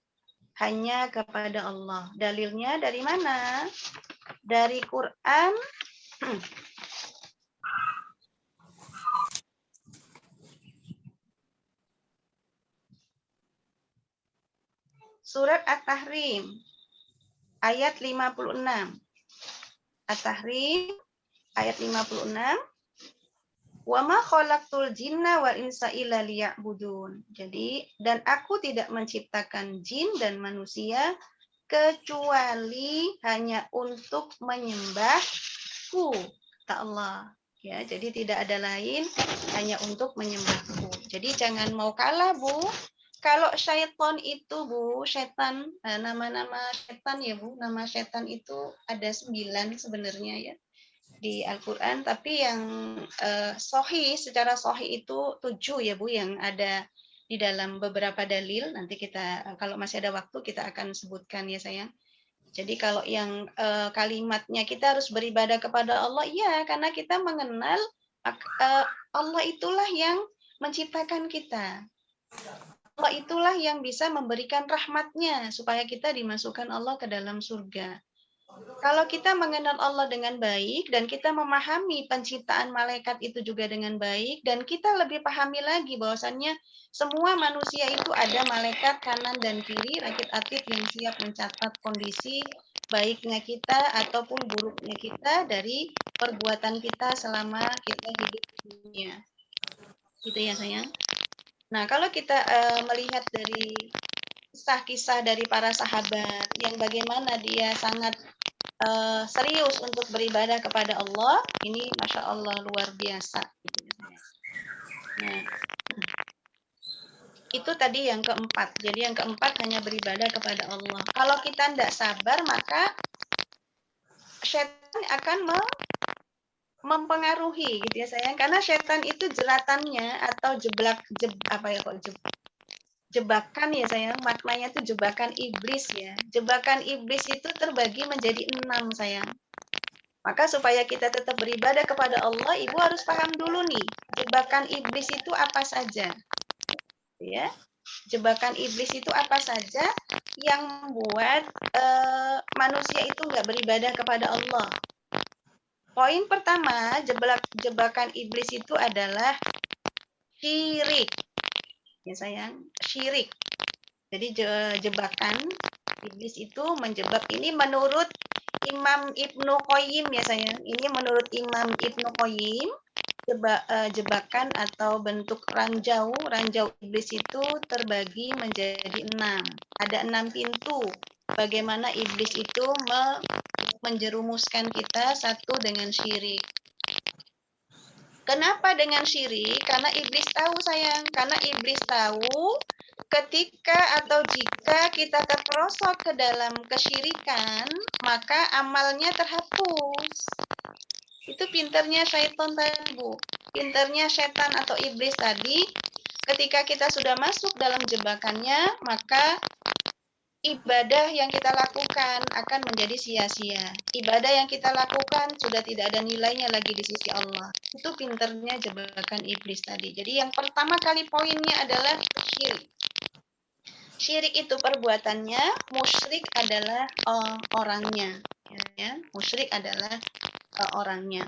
hanya kepada Allah. Dalilnya dari mana? Dari Quran. Surat At-Tahrim. Ayat 56. At-Tahrim ayat 56. Wa ma khalaqtul jinna wal insa illa liya'budun. Jadi, dan aku tidak menciptakan jin dan manusia kecuali hanya untuk menyembahku, kata Allah. Ya, jadi tidak ada lain, hanya untuk menyembahku. Jadi jangan mau kalah, Bu. Kalau syaitan itu, Bu, setan, nama-nama setan ya, Bu. Nama setan itu ada 9 sebenarnya ya di Al-Quran, tapi yang sahih, secara sahih itu 7 ya Bu, yang ada di dalam beberapa dalil. Nanti kita, kalau masih ada waktu, kita akan sebutkan ya sayang. Jadi kalau yang kalimatnya kita harus beribadah kepada Allah, iya, karena kita mengenal Allah itulah yang menciptakan kita. Allah itulah yang bisa memberikan rahmatnya supaya kita dimasukkan Allah ke dalam surga. Kalau kita mengenal Allah dengan baik dan kita memahami penciptaan malaikat itu juga dengan baik, dan kita lebih pahami lagi bahwasannya semua manusia itu ada malaikat kanan dan kiri, rakit-atid yang siap mencatat kondisi baiknya kita ataupun buruknya kita dari perbuatan kita selama kita hidup di dunia. Gitu ya sayang. Nah, kalau kita melihat dari kisah-kisah dari para sahabat yang bagaimana dia sangat serius untuk beribadah kepada Allah, ini Masya Allah luar biasa. Nah, itu tadi yang keempat. Jadi yang keempat hanya beribadah kepada Allah. Kalau kita tidak sabar, maka setan akan mempengaruhi, gitu ya sayang. Karena setan itu jelatannya atau jebakan ya sayang, maknanya itu jebakan iblis ya. Jebakan iblis itu terbagi menjadi 6 sayang. Maka supaya kita tetap beribadah kepada Allah, Ibu harus paham dulu nih, jebakan iblis itu apa saja. Ya. Jebakan iblis itu apa saja yang membuat manusia itu nggak beribadah kepada Allah. Poin pertama, jebakan iblis itu adalah syirik. Ya sayang, syirik. Jadi jebakan iblis itu menjebak, ini menurut Imam Ibnu Qayyim ya sayang. Ini menurut Imam Ibnu Qayyim, jebakan atau bentuk ranjau iblis itu terbagi menjadi 6. Ada 6 pintu bagaimana iblis itu menjerumuskan kita. Satu, dengan syirik. Kenapa dengan syirik? Karena iblis tahu sayang, karena iblis tahu ketika atau jika kita terperosok ke dalam kesyirikan, maka amalnya terhapus. Itu pinternya syaitan tadi, Bu. Pinternya setan atau iblis tadi, ketika kita sudah masuk dalam jebakannya, maka ibadah yang kita lakukan akan menjadi sia-sia. Ibadah yang kita lakukan sudah tidak ada nilainya lagi di sisi Allah. Itu pinternya jebakan iblis tadi. Jadi yang pertama kali poinnya adalah syirik. Syirik itu perbuatannya, musyrik adalah orangnya. Ya, musyrik adalah orangnya.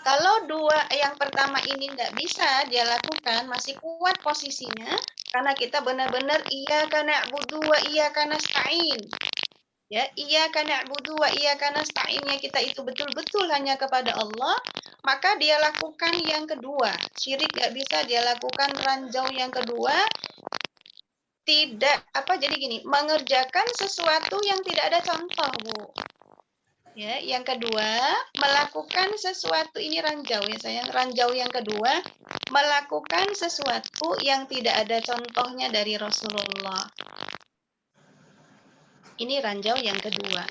Kalau yang pertama ini tidak bisa dia lakukan, masih kuat posisinya, karena kita benar-benar iyyaka na'budu wa iyyaka nasta'in. Ya, iyyaka na'budu wa iyyaka nasta'in-nya kita itu betul-betul hanya kepada Allah, maka dia lakukan yang kedua. Syirik nggak bisa dia lakukan ranjau yang kedua, tidak jadi gini, mengerjakan sesuatu yang tidak ada contoh, Bu. Ya, yang kedua, melakukan sesuatu ini ranjau ya sayang. Ranjau yang kedua, melakukan sesuatu yang tidak ada contohnya dari Rasulullah. Ini ranjau yang kedua.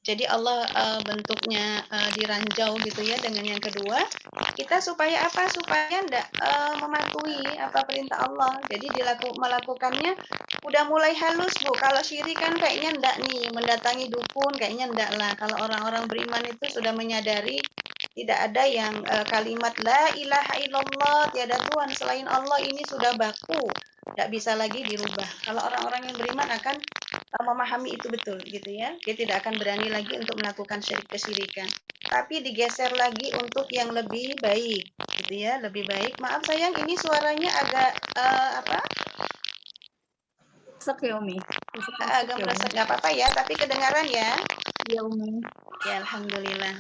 Jadi Allah bentuknya diranjau gitu ya dengan yang kedua. Kita supaya apa? Supaya enggak mematuhi apa perintah Allah. Jadi melakukannya udah mulai halus, Bu. Kalau syirik kan kayaknya enggak nih, mendatangi dukun kayaknya enggak lah. Kalau orang-orang beriman itu sudah menyadari tidak ada yang kalimat la ilaha illallah, tiada Tuhan selain Allah ini sudah baku. Enggak bisa lagi dirubah. Kalau orang-orang yang beriman akan memahami itu betul gitu ya. Dia tidak akan berani lagi untuk melakukan syirik kesyirikan. Tapi digeser lagi untuk yang lebih baik gitu ya, lebih baik. Maaf sayang, ini suaranya agak Meresek ya Umi. agak merasa nggak apa-apa ya, tapi kedengaran ya. Iya Umi. Ya alhamdulillah.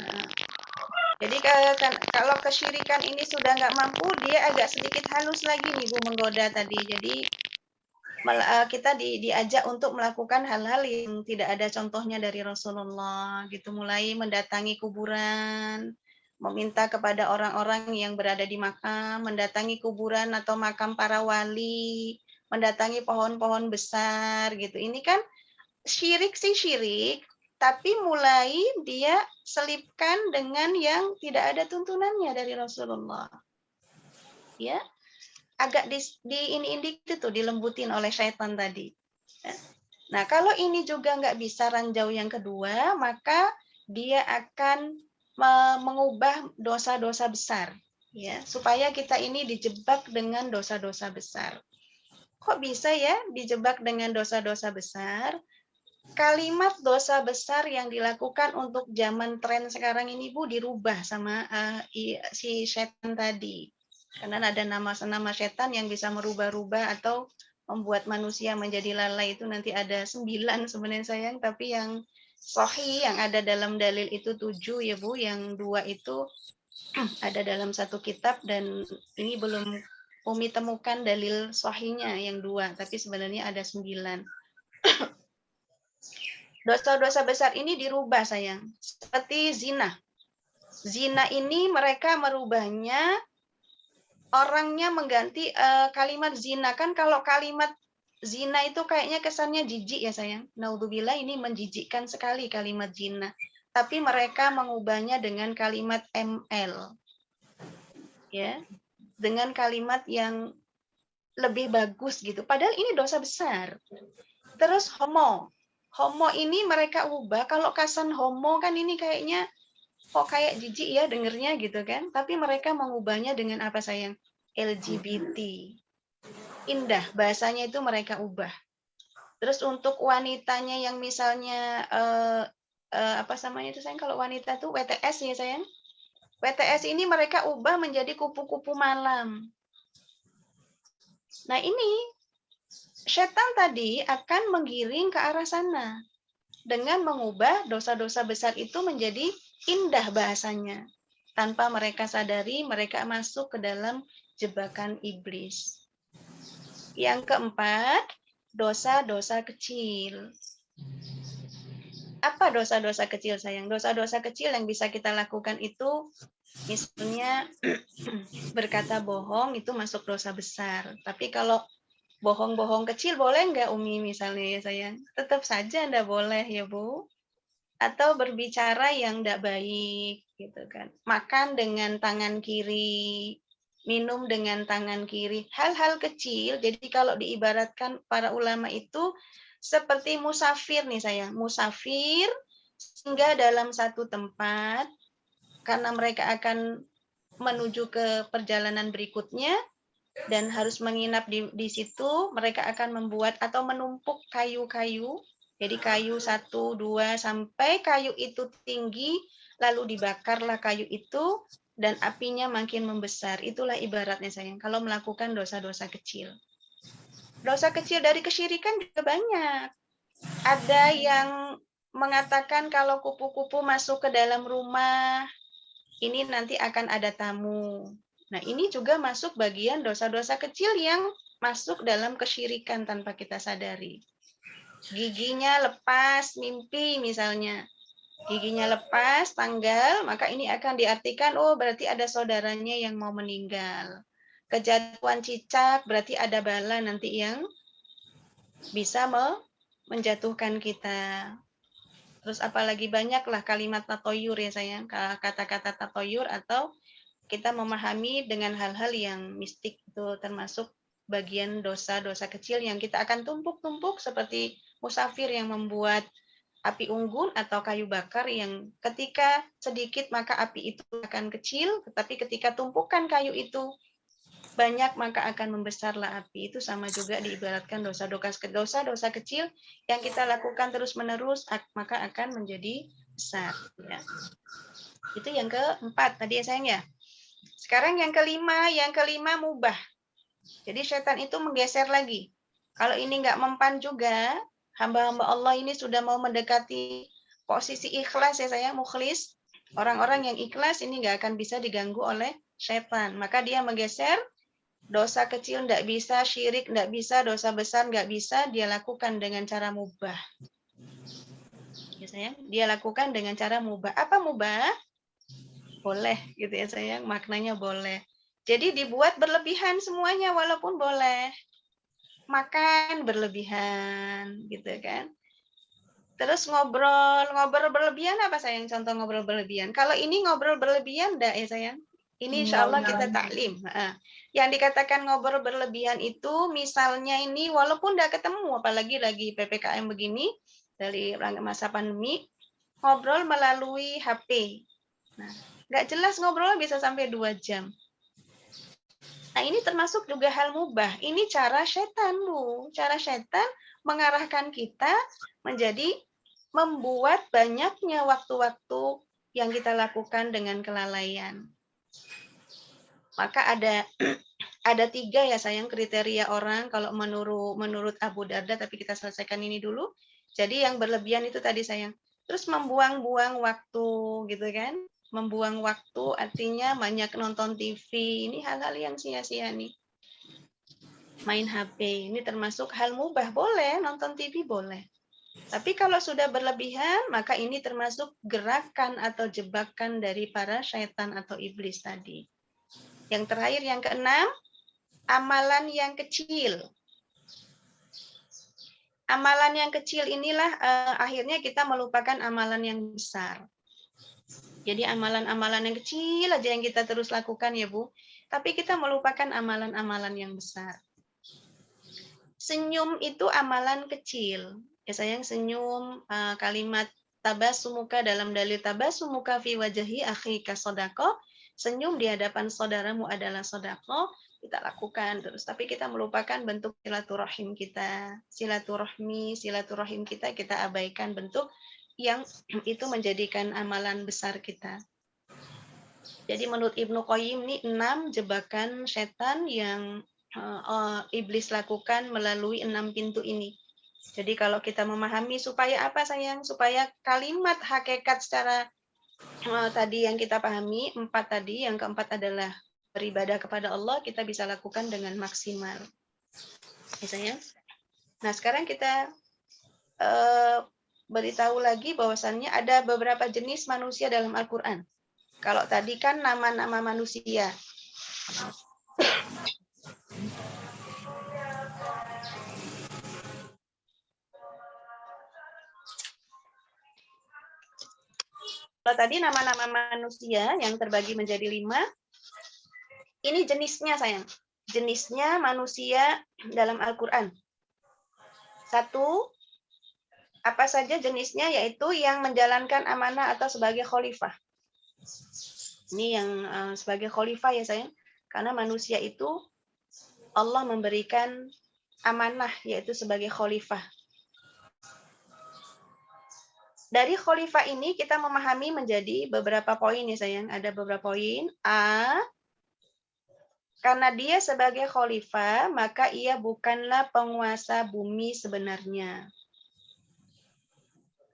Jadi kalau kesyirikan ini sudah nggak mampu, dia agak sedikit halus lagi nih Bu menggoda tadi. Jadi kita diajak untuk melakukan hal-hal yang tidak ada contohnya dari Rasulullah gitu, mulai mendatangi kuburan, meminta kepada orang-orang yang berada di makam, mendatangi kuburan atau makam para wali, mendatangi pohon-pohon besar gitu. Ini kan syirik sih syirik, tapi mulai dia selipkan dengan yang tidak ada tuntunannya dari Rasulullah. Ya, agak ini tuh dilembutin oleh syaitan tadi. Nah, kalau ini juga nggak bisa ranjau yang kedua, maka dia akan mengubah dosa-dosa besar, ya, supaya kita ini dijebak dengan dosa-dosa besar. Kok bisa ya dijebak dengan dosa-dosa besar? Kalimat dosa besar yang dilakukan untuk zaman tren sekarang ini, Bu, dirubah sama si setan tadi. Karena ada nama setan yang bisa merubah-rubah atau membuat manusia menjadi lalai itu nanti ada 9 sebenarnya sayang, tapi yang sahih yang ada dalam dalil itu 7 ya Bu, yang 2 itu ada dalam satu kitab dan ini belum Umi temukan dalil sahihnya yang 2, tapi sebenarnya ada 9. Dosa-dosa besar ini dirubah sayang, seperti zina. Zina ini mereka merubahnya, orangnya mengganti kalimat zina. Kan kalau kalimat zina itu kayaknya kesannya jijik ya sayang. Naudzubillah, ini menjijikkan sekali kalimat zina. Tapi mereka mengubahnya dengan kalimat ML. Ya. Dengan kalimat yang lebih bagus gitu. Padahal ini dosa besar. Terus homo. Homo ini mereka ubah, kalau kesan homo kan ini kayaknya kok kayak jijik ya dengernya gitu kan. Tapi mereka mengubahnya dengan apa sayang? LGBT. Indah, bahasanya itu mereka ubah. Terus untuk wanitanya yang misalnya apa namanya itu sayang, kalau wanita tuh WTS ya sayang. WTS ini mereka ubah menjadi kupu-kupu malam. Nah ini setan tadi akan menggiring ke arah sana dengan mengubah dosa-dosa besar itu menjadi indah bahasanya. Tanpa mereka sadari, mereka masuk ke dalam jebakan iblis. Yang keempat, dosa-dosa kecil. Apa dosa-dosa kecil sayang? Dosa-dosa kecil yang bisa kita lakukan itu misalnya berkata bohong itu masuk dosa besar. Tapi kalau bohong-bohong kecil boleh nggak Umi misalnya ya sayang? Tetap saja nggak boleh ya Bu. Atau berbicara yang nggak baik gitu kan. Makan dengan tangan kiri, minum dengan tangan kiri. Hal-hal kecil, jadi kalau diibaratkan para ulama itu seperti musafir nih sayang. Musafir singgah dalam satu tempat karena mereka akan menuju ke perjalanan berikutnya dan harus menginap di situ, mereka akan membuat atau menumpuk kayu-kayu. Jadi kayu 1, 2, sampai kayu itu tinggi, lalu dibakarlah kayu itu, dan apinya makin membesar. Itulah ibaratnya sayang, kalau melakukan dosa-dosa kecil. Dosa kecil dari kesyirikan juga banyak. Ada yang mengatakan kalau kupu-kupu masuk ke dalam rumah, ini nanti akan ada tamu. Nah, ini juga masuk bagian dosa-dosa kecil yang masuk dalam kesyirikan tanpa kita sadari. Giginya lepas, mimpi misalnya. Giginya lepas, tanggal, maka ini akan diartikan, oh berarti ada saudaranya yang mau meninggal. Kejatuhan cicak, berarti ada bala nanti yang bisa menjatuhkan kita. Terus apalagi banyaklah kalimat tatoyur ya sayang, kata-kata tatoyur atau kita memahami dengan hal-hal yang mistik itu termasuk bagian dosa-dosa kecil yang kita akan tumpuk-tumpuk seperti musafir yang membuat api unggun atau kayu bakar yang ketika sedikit maka api itu akan kecil, tetapi ketika tumpukan kayu itu banyak maka akan membesarlah api. Itu sama juga diibaratkan dosa-dosa kecil yang kita lakukan terus-menerus maka akan menjadi besar. Ya. Itu yang keempat tadi ya sayang ya. Sekarang yang kelima mubah. Jadi setan itu menggeser lagi. Kalau ini nggak mempan juga, hamba-hamba Allah ini sudah mau mendekati posisi ikhlas ya sayang, mukhlis. Orang-orang yang ikhlas ini nggak akan bisa diganggu oleh setan. Maka dia menggeser, dosa kecil nggak bisa, syirik nggak bisa, dosa besar nggak bisa, dia lakukan dengan cara mubah. Ya sayang, dia lakukan dengan cara mubah. Apa mubah? Boleh gitu ya sayang, maknanya boleh. Jadi dibuat berlebihan semuanya walaupun boleh. Makan berlebihan gitu kan. Terus ngobrol berlebihan apa sayang? Contoh ngobrol berlebihan. Kalau ini ngobrol berlebihan enggak ya sayang? Ini insya Allah kita taklim. Yang dikatakan ngobrol berlebihan itu misalnya ini walaupun enggak ketemu, apalagi lagi PPKM begini, dari masa pandemi, ngobrol melalui HP. Nah, nggak jelas ngobrol bisa sampai 2 jam. Nah, ini termasuk juga hal mubah. Ini cara setan, Bu. Cara setan mengarahkan kita menjadi membuat banyaknya waktu-waktu yang kita lakukan dengan kelalaian. Maka ada 3 ya sayang kriteria orang kalau menurut Abu Darda, tapi kita selesaikan ini dulu. Jadi yang berlebihan itu tadi sayang. Terus membuang-buang waktu gitu kan. Membuang waktu artinya banyak nonton TV. Ini hal-hal yang sia-sia nih. Main HP, ini termasuk hal mubah. Boleh, nonton TV boleh. Tapi kalau sudah berlebihan, maka ini termasuk gerakan atau jebakan dari para syaitan atau iblis tadi. Yang terakhir, yang keenam, amalan yang kecil. Amalan yang kecil inilah akhirnya kita melupakan amalan yang besar. Jadi amalan-amalan yang kecil aja yang kita terus lakukan ya Bu. Tapi kita melupakan amalan-amalan yang besar. Senyum itu amalan kecil. Ya sayang, senyum, kalimat tabasumuka dalam dalil tabasumuka fi wajahi akhika sodako. Senyum di hadapan saudaramu adalah sodako. Kita lakukan terus. Tapi kita melupakan bentuk silaturahim kita. Silaturahim kita abaikan bentuk yang itu menjadikan amalan besar kita. Jadi menurut Ibnu Qayyim ini 6 jebakan setan yang iblis lakukan melalui 6 pintu ini. Jadi kalau kita memahami supaya apa sayang? Supaya kalimat hakikat secara tadi yang kita pahami, 4 tadi, yang keempat adalah beribadah kepada Allah, kita bisa lakukan dengan maksimal. Ya sayang? Nah sekarang kita beritahu lagi bahwasannya ada beberapa jenis manusia dalam Al-Quran. Kalau tadi kan nama-nama manusia. Kalau tadi nama-nama manusia yang terbagi menjadi 5, ini jenisnya sayang. Jenisnya manusia dalam Al-Quran. 1, apa saja jenisnya? Yaitu yang menjalankan amanah atau sebagai khalifah. Ini yang sebagai khalifah ya sayang. Karena manusia itu Allah memberikan amanah yaitu sebagai khalifah. Dari khalifah ini kita memahami menjadi beberapa poin ya sayang. Ada beberapa poin. A, karena dia sebagai khalifah, maka ia bukanlah penguasa bumi sebenarnya.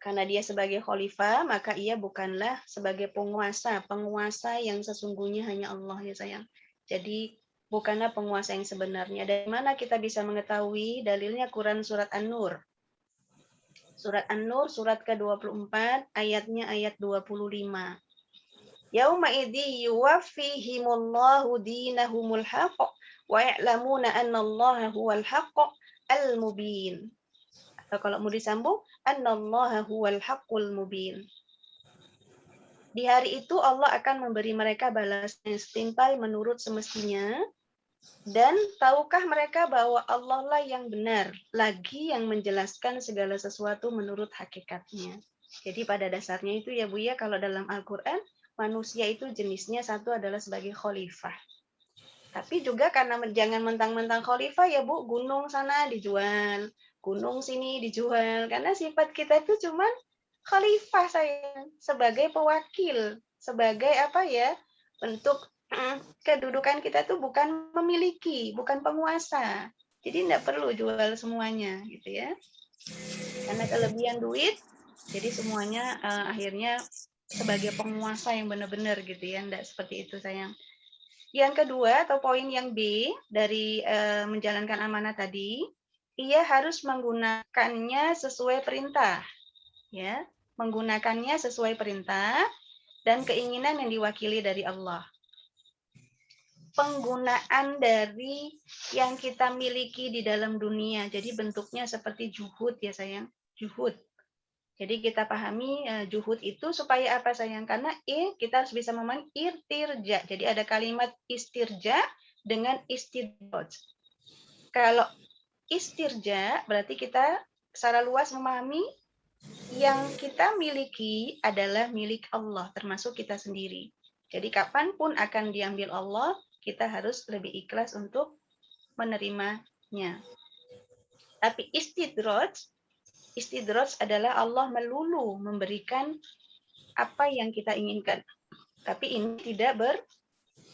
Karena dia sebagai khalifah, maka ia bukanlah sebagai penguasa. Penguasa yang sesungguhnya hanya Allah ya sayang. Jadi bukanlah penguasa yang sebenarnya. Dari mana kita bisa mengetahui? Dalilnya Quran surat An-Nur. Surat An-Nur surat ke-24 ayatnya ayat 25. Yauma idzi yuwaffihimullahu dinahumul haqq wa ya'lamuna annallaha huwal haqq al-mubin. Atau kalau mau disambung, annallaha huwal haqqul mubin. Di hari itu Allah akan memberi mereka balasan yang setimpal menurut semestinya. Dan tahukah mereka bahwa Allah lah yang benar, lagi yang menjelaskan segala sesuatu menurut hakikatnya. Jadi pada dasarnya itu ya Bu ya, kalau dalam Al-Quran, manusia itu jenisnya satu adalah sebagai khalifah. Tapi juga karena jangan mentang-mentang khalifah ya Bu, gunung sana dijual, gunung sini dijual. Karena sifat kita itu cuman khalifah saya, sebagai pewakil, sebagai apa ya, bentuk kedudukan kita tuh bukan memiliki, bukan penguasa. Jadi tidak perlu jual semuanya gitu ya. Karena kelebihan duit, jadi semuanya akhirnya sebagai penguasa yang benar-benar gitu ya, tidak seperti itu sayang. Yang kedua atau poin yang B dari menjalankan amanah tadi, ia harus menggunakannya sesuai perintah, ya, menggunakannya sesuai perintah dan keinginan yang diwakili dari Allah. Penggunaan dari yang kita miliki di dalam dunia, jadi bentuknya seperti juhud ya sayang, juhud. Jadi kita pahami juhud itu supaya apa sayang? Karena kita harus bisa memahami irtirja. Jadi ada kalimat istirja dengan istidraj. Kalau istirja berarti kita secara luas memahami yang kita miliki adalah milik Allah, termasuk kita sendiri. Jadi kapanpun akan diambil Allah, kita harus lebih ikhlas untuk menerimanya. Tapi istidraj adalah Allah melulu memberikan apa yang kita inginkan. Tapi ini tidak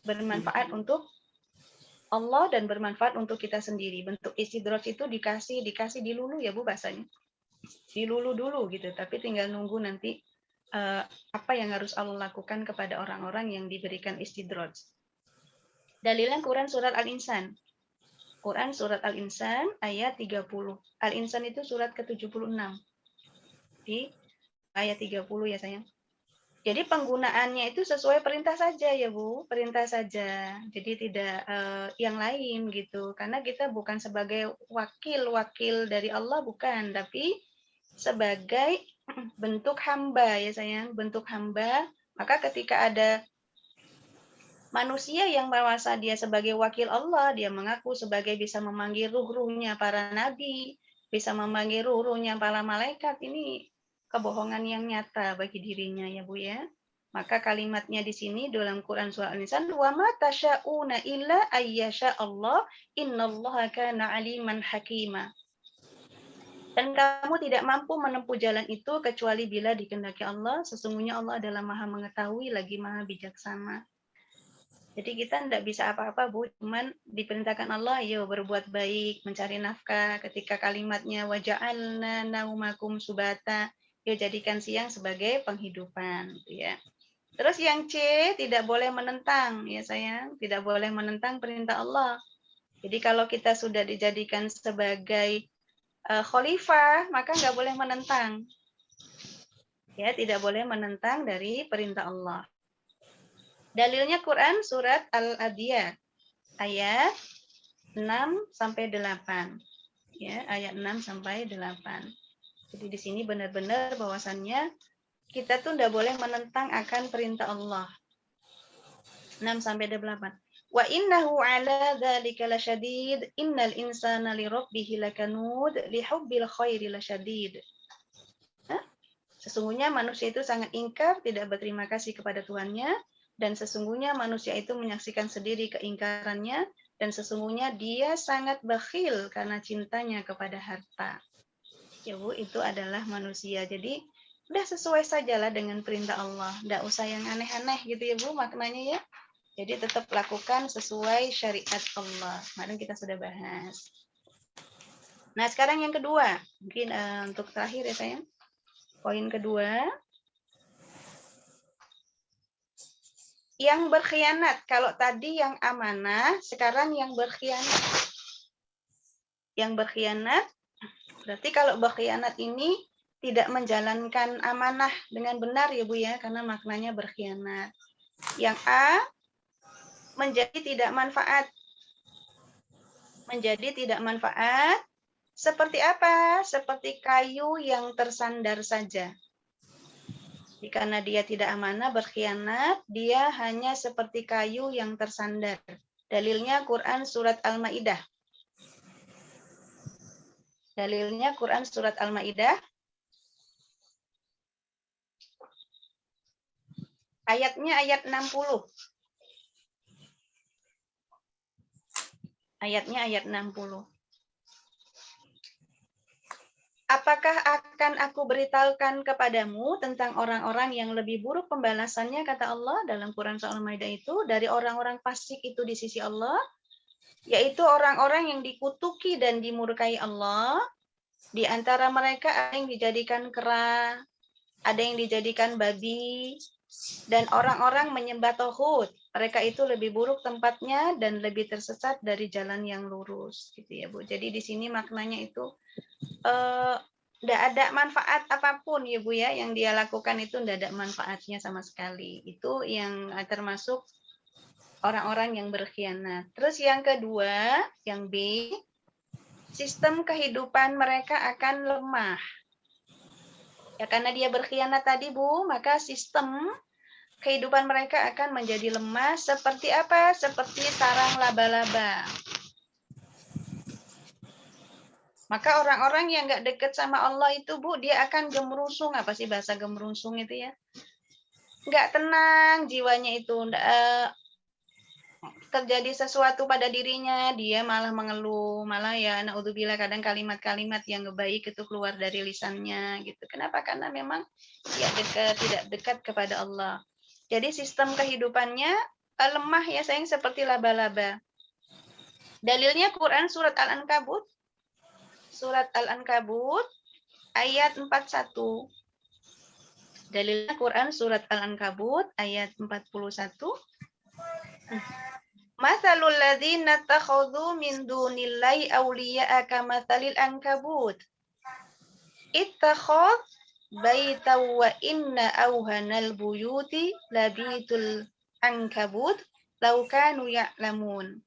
bermanfaat untuk Allah dan bermanfaat untuk kita sendiri. Bentuk istidraj itu dikasih dilulu ya Bu bahasanya. Dilulu dulu gitu, tapi tinggal nunggu nanti apa yang harus Allah lakukan kepada orang-orang yang diberikan istidraj. Dalilnya Quran surat Al-Insan. Quran surat Al-Insan ayat 30. Al-Insan itu surat ke-76. Di ayat 30 ya sayang. Jadi penggunaannya itu sesuai perintah saja ya Bu, perintah saja. Jadi tidak yang lain gitu. Karena kita bukan sebagai wakil dari Allah bukan, tapi sebagai bentuk hamba ya sayang, bentuk hamba. Maka ketika ada manusia yang merasa dia sebagai wakil Allah, dia mengaku sebagai bisa memanggil ruh-ruhnya para nabi, bisa memanggil ruh-ruhnya para malaikat, ini kebohongan yang nyata bagi dirinya ya Bu ya. Maka kalimatnya di sini dalam Quran surah Al-Insan, wa ma tasyauna illa ayyasha Allah, innallaha kana aliman hakima. Dan kamu tidak mampu menempuh jalan itu kecuali bila dikehendaki Allah, sesungguhnya Allah adalah Maha mengetahui lagi Maha bijaksana. Jadi kita tidak bisa apa-apa Bu, cuman diperintahkan Allah, yo berbuat baik, mencari nafkah. Ketika kalimatnya waja'alna naumakum subata, yo jadikan siang sebagai penghidupan, gitu ya. Terus yang C, tidak boleh menentang ya sayang, tidak boleh menentang perintah Allah. Jadi kalau kita sudah dijadikan sebagai khalifah, maka nggak boleh menentang. Ya, tidak boleh menentang dari perintah Allah. Dalilnya Quran surat Al-Adiyat ayat 6 sampai 8. Ya, ayat 6 sampai 8. Jadi di sini benar-benar bahwasannya kita tuh tidak boleh menentang akan perintah Allah. 6 sampai 8. Wa innahu ala dzalika lasyadid, innal insana lirabbih lakanud, lihubbil khairi lasyadid. Sesungguhnya manusia itu sangat ingkar, tidak berterima kasih kepada Tuhannya, dan sesungguhnya manusia itu menyaksikan sendiri keingkarannya, dan sesungguhnya dia sangat bakhil karena cintanya kepada harta. Ya Bu, itu adalah manusia. Jadi udah sesuai sajalah dengan perintah Allah. Nggak usah yang aneh-aneh gitu ya Bu maknanya ya. Jadi tetap lakukan sesuai syariat Allah. Kemarin kita sudah bahas. Nah sekarang yang kedua. Mungkin untuk terakhir ya sayang. Poin kedua, yang berkhianat. Kalau tadi yang amanah, sekarang yang berkhianat. Yang berkhianat, berarti kalau berkhianat ini tidak menjalankan amanah dengan benar ya Bu ya, karena maknanya berkhianat. Yang A, menjadi tidak manfaat. Menjadi tidak manfaat, seperti apa? Seperti kayu yang tersandar saja. Karena dia tidak amanah, berkhianat, dia hanya seperti kayu yang tersandar. Dalilnya Quran surat Al-Maidah. Dalilnya Quran surat Al-Maidah. Ayatnya ayat 60. Ayatnya ayat 60. Apakah akan aku beritahukan kepadamu tentang orang-orang yang lebih buruk pembalasannya, kata Allah dalam Quran Surah Al-Maidah itu, dari orang-orang fasik itu di sisi Allah, yaitu orang-orang yang dikutuki dan dimurkai Allah. Di antara mereka ada yang dijadikan kera, ada yang dijadikan babi, dan orang-orang menyembah tauhid. Mereka itu lebih buruk tempatnya dan lebih tersesat dari jalan yang lurus, gitu ya Bu. Jadi di sini maknanya itu tidak ada manfaat apapun ya Bu ya, yang dia lakukan itu tidak ada manfaatnya sama sekali. Itu yang termasuk orang-orang yang berkhianat. Terus yang kedua, yang B, sistem kehidupan mereka akan lemah. Ya karena dia berkhianat tadi Bu, maka sistem kehidupan mereka akan menjadi lemah. Seperti apa? Seperti sarang laba-laba. Maka orang-orang yang nggak dekat sama Allah itu Bu, dia akan gemerusung. Apa sih bahasa gemerusung itu ya? Nggak tenang jiwanya itu. Terjadi sesuatu pada dirinya, dia malah mengeluh. Malah ya, naudzubillah, kadang kalimat-kalimat yang baik itu keluar dari lisannya. Gitu. Kenapa? Karena memang dia tidak dekat kepada Allah. Jadi sistem kehidupannya lemah ya sayang, seperti laba-laba. Dalilnya Quran surat Al-Ankabut. Surat Al-Ankabut ayat 41. Dalilnya Quran surat Al-Ankabut ayat 41. Mathalul ladzina takhadhu min dunillahi awliya'a kamathalil ankabut. Ittakhadh baita wa inna awhanal buyuti labitul ankabut law kanu ya'lamun.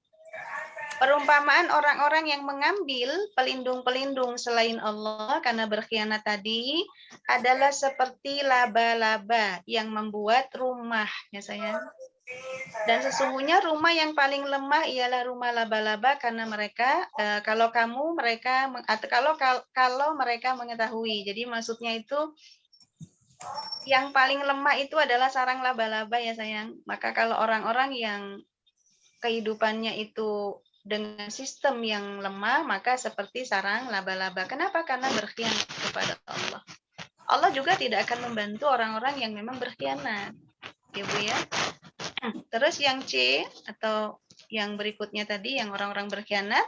Perumpamaan orang-orang yang mengambil pelindung-pelindung selain Allah karena berkhianat tadi adalah seperti laba-laba yang membuat rumah, ya sayang. Dan sesungguhnya rumah yang paling lemah ialah rumah laba-laba karena mereka kalau mereka mengetahui. Jadi maksudnya itu yang paling lemah itu adalah sarang laba-laba ya sayang. Maka kalau orang-orang yang kehidupannya itu dengan sistem yang lemah, maka seperti sarang laba-laba. Kenapa? Karena berkhianat kepada Allah. Allah juga tidak akan membantu orang-orang yang memang berkhianat. Ya Bu ya. Terus yang C atau yang berikutnya tadi, yang orang-orang berkhianat,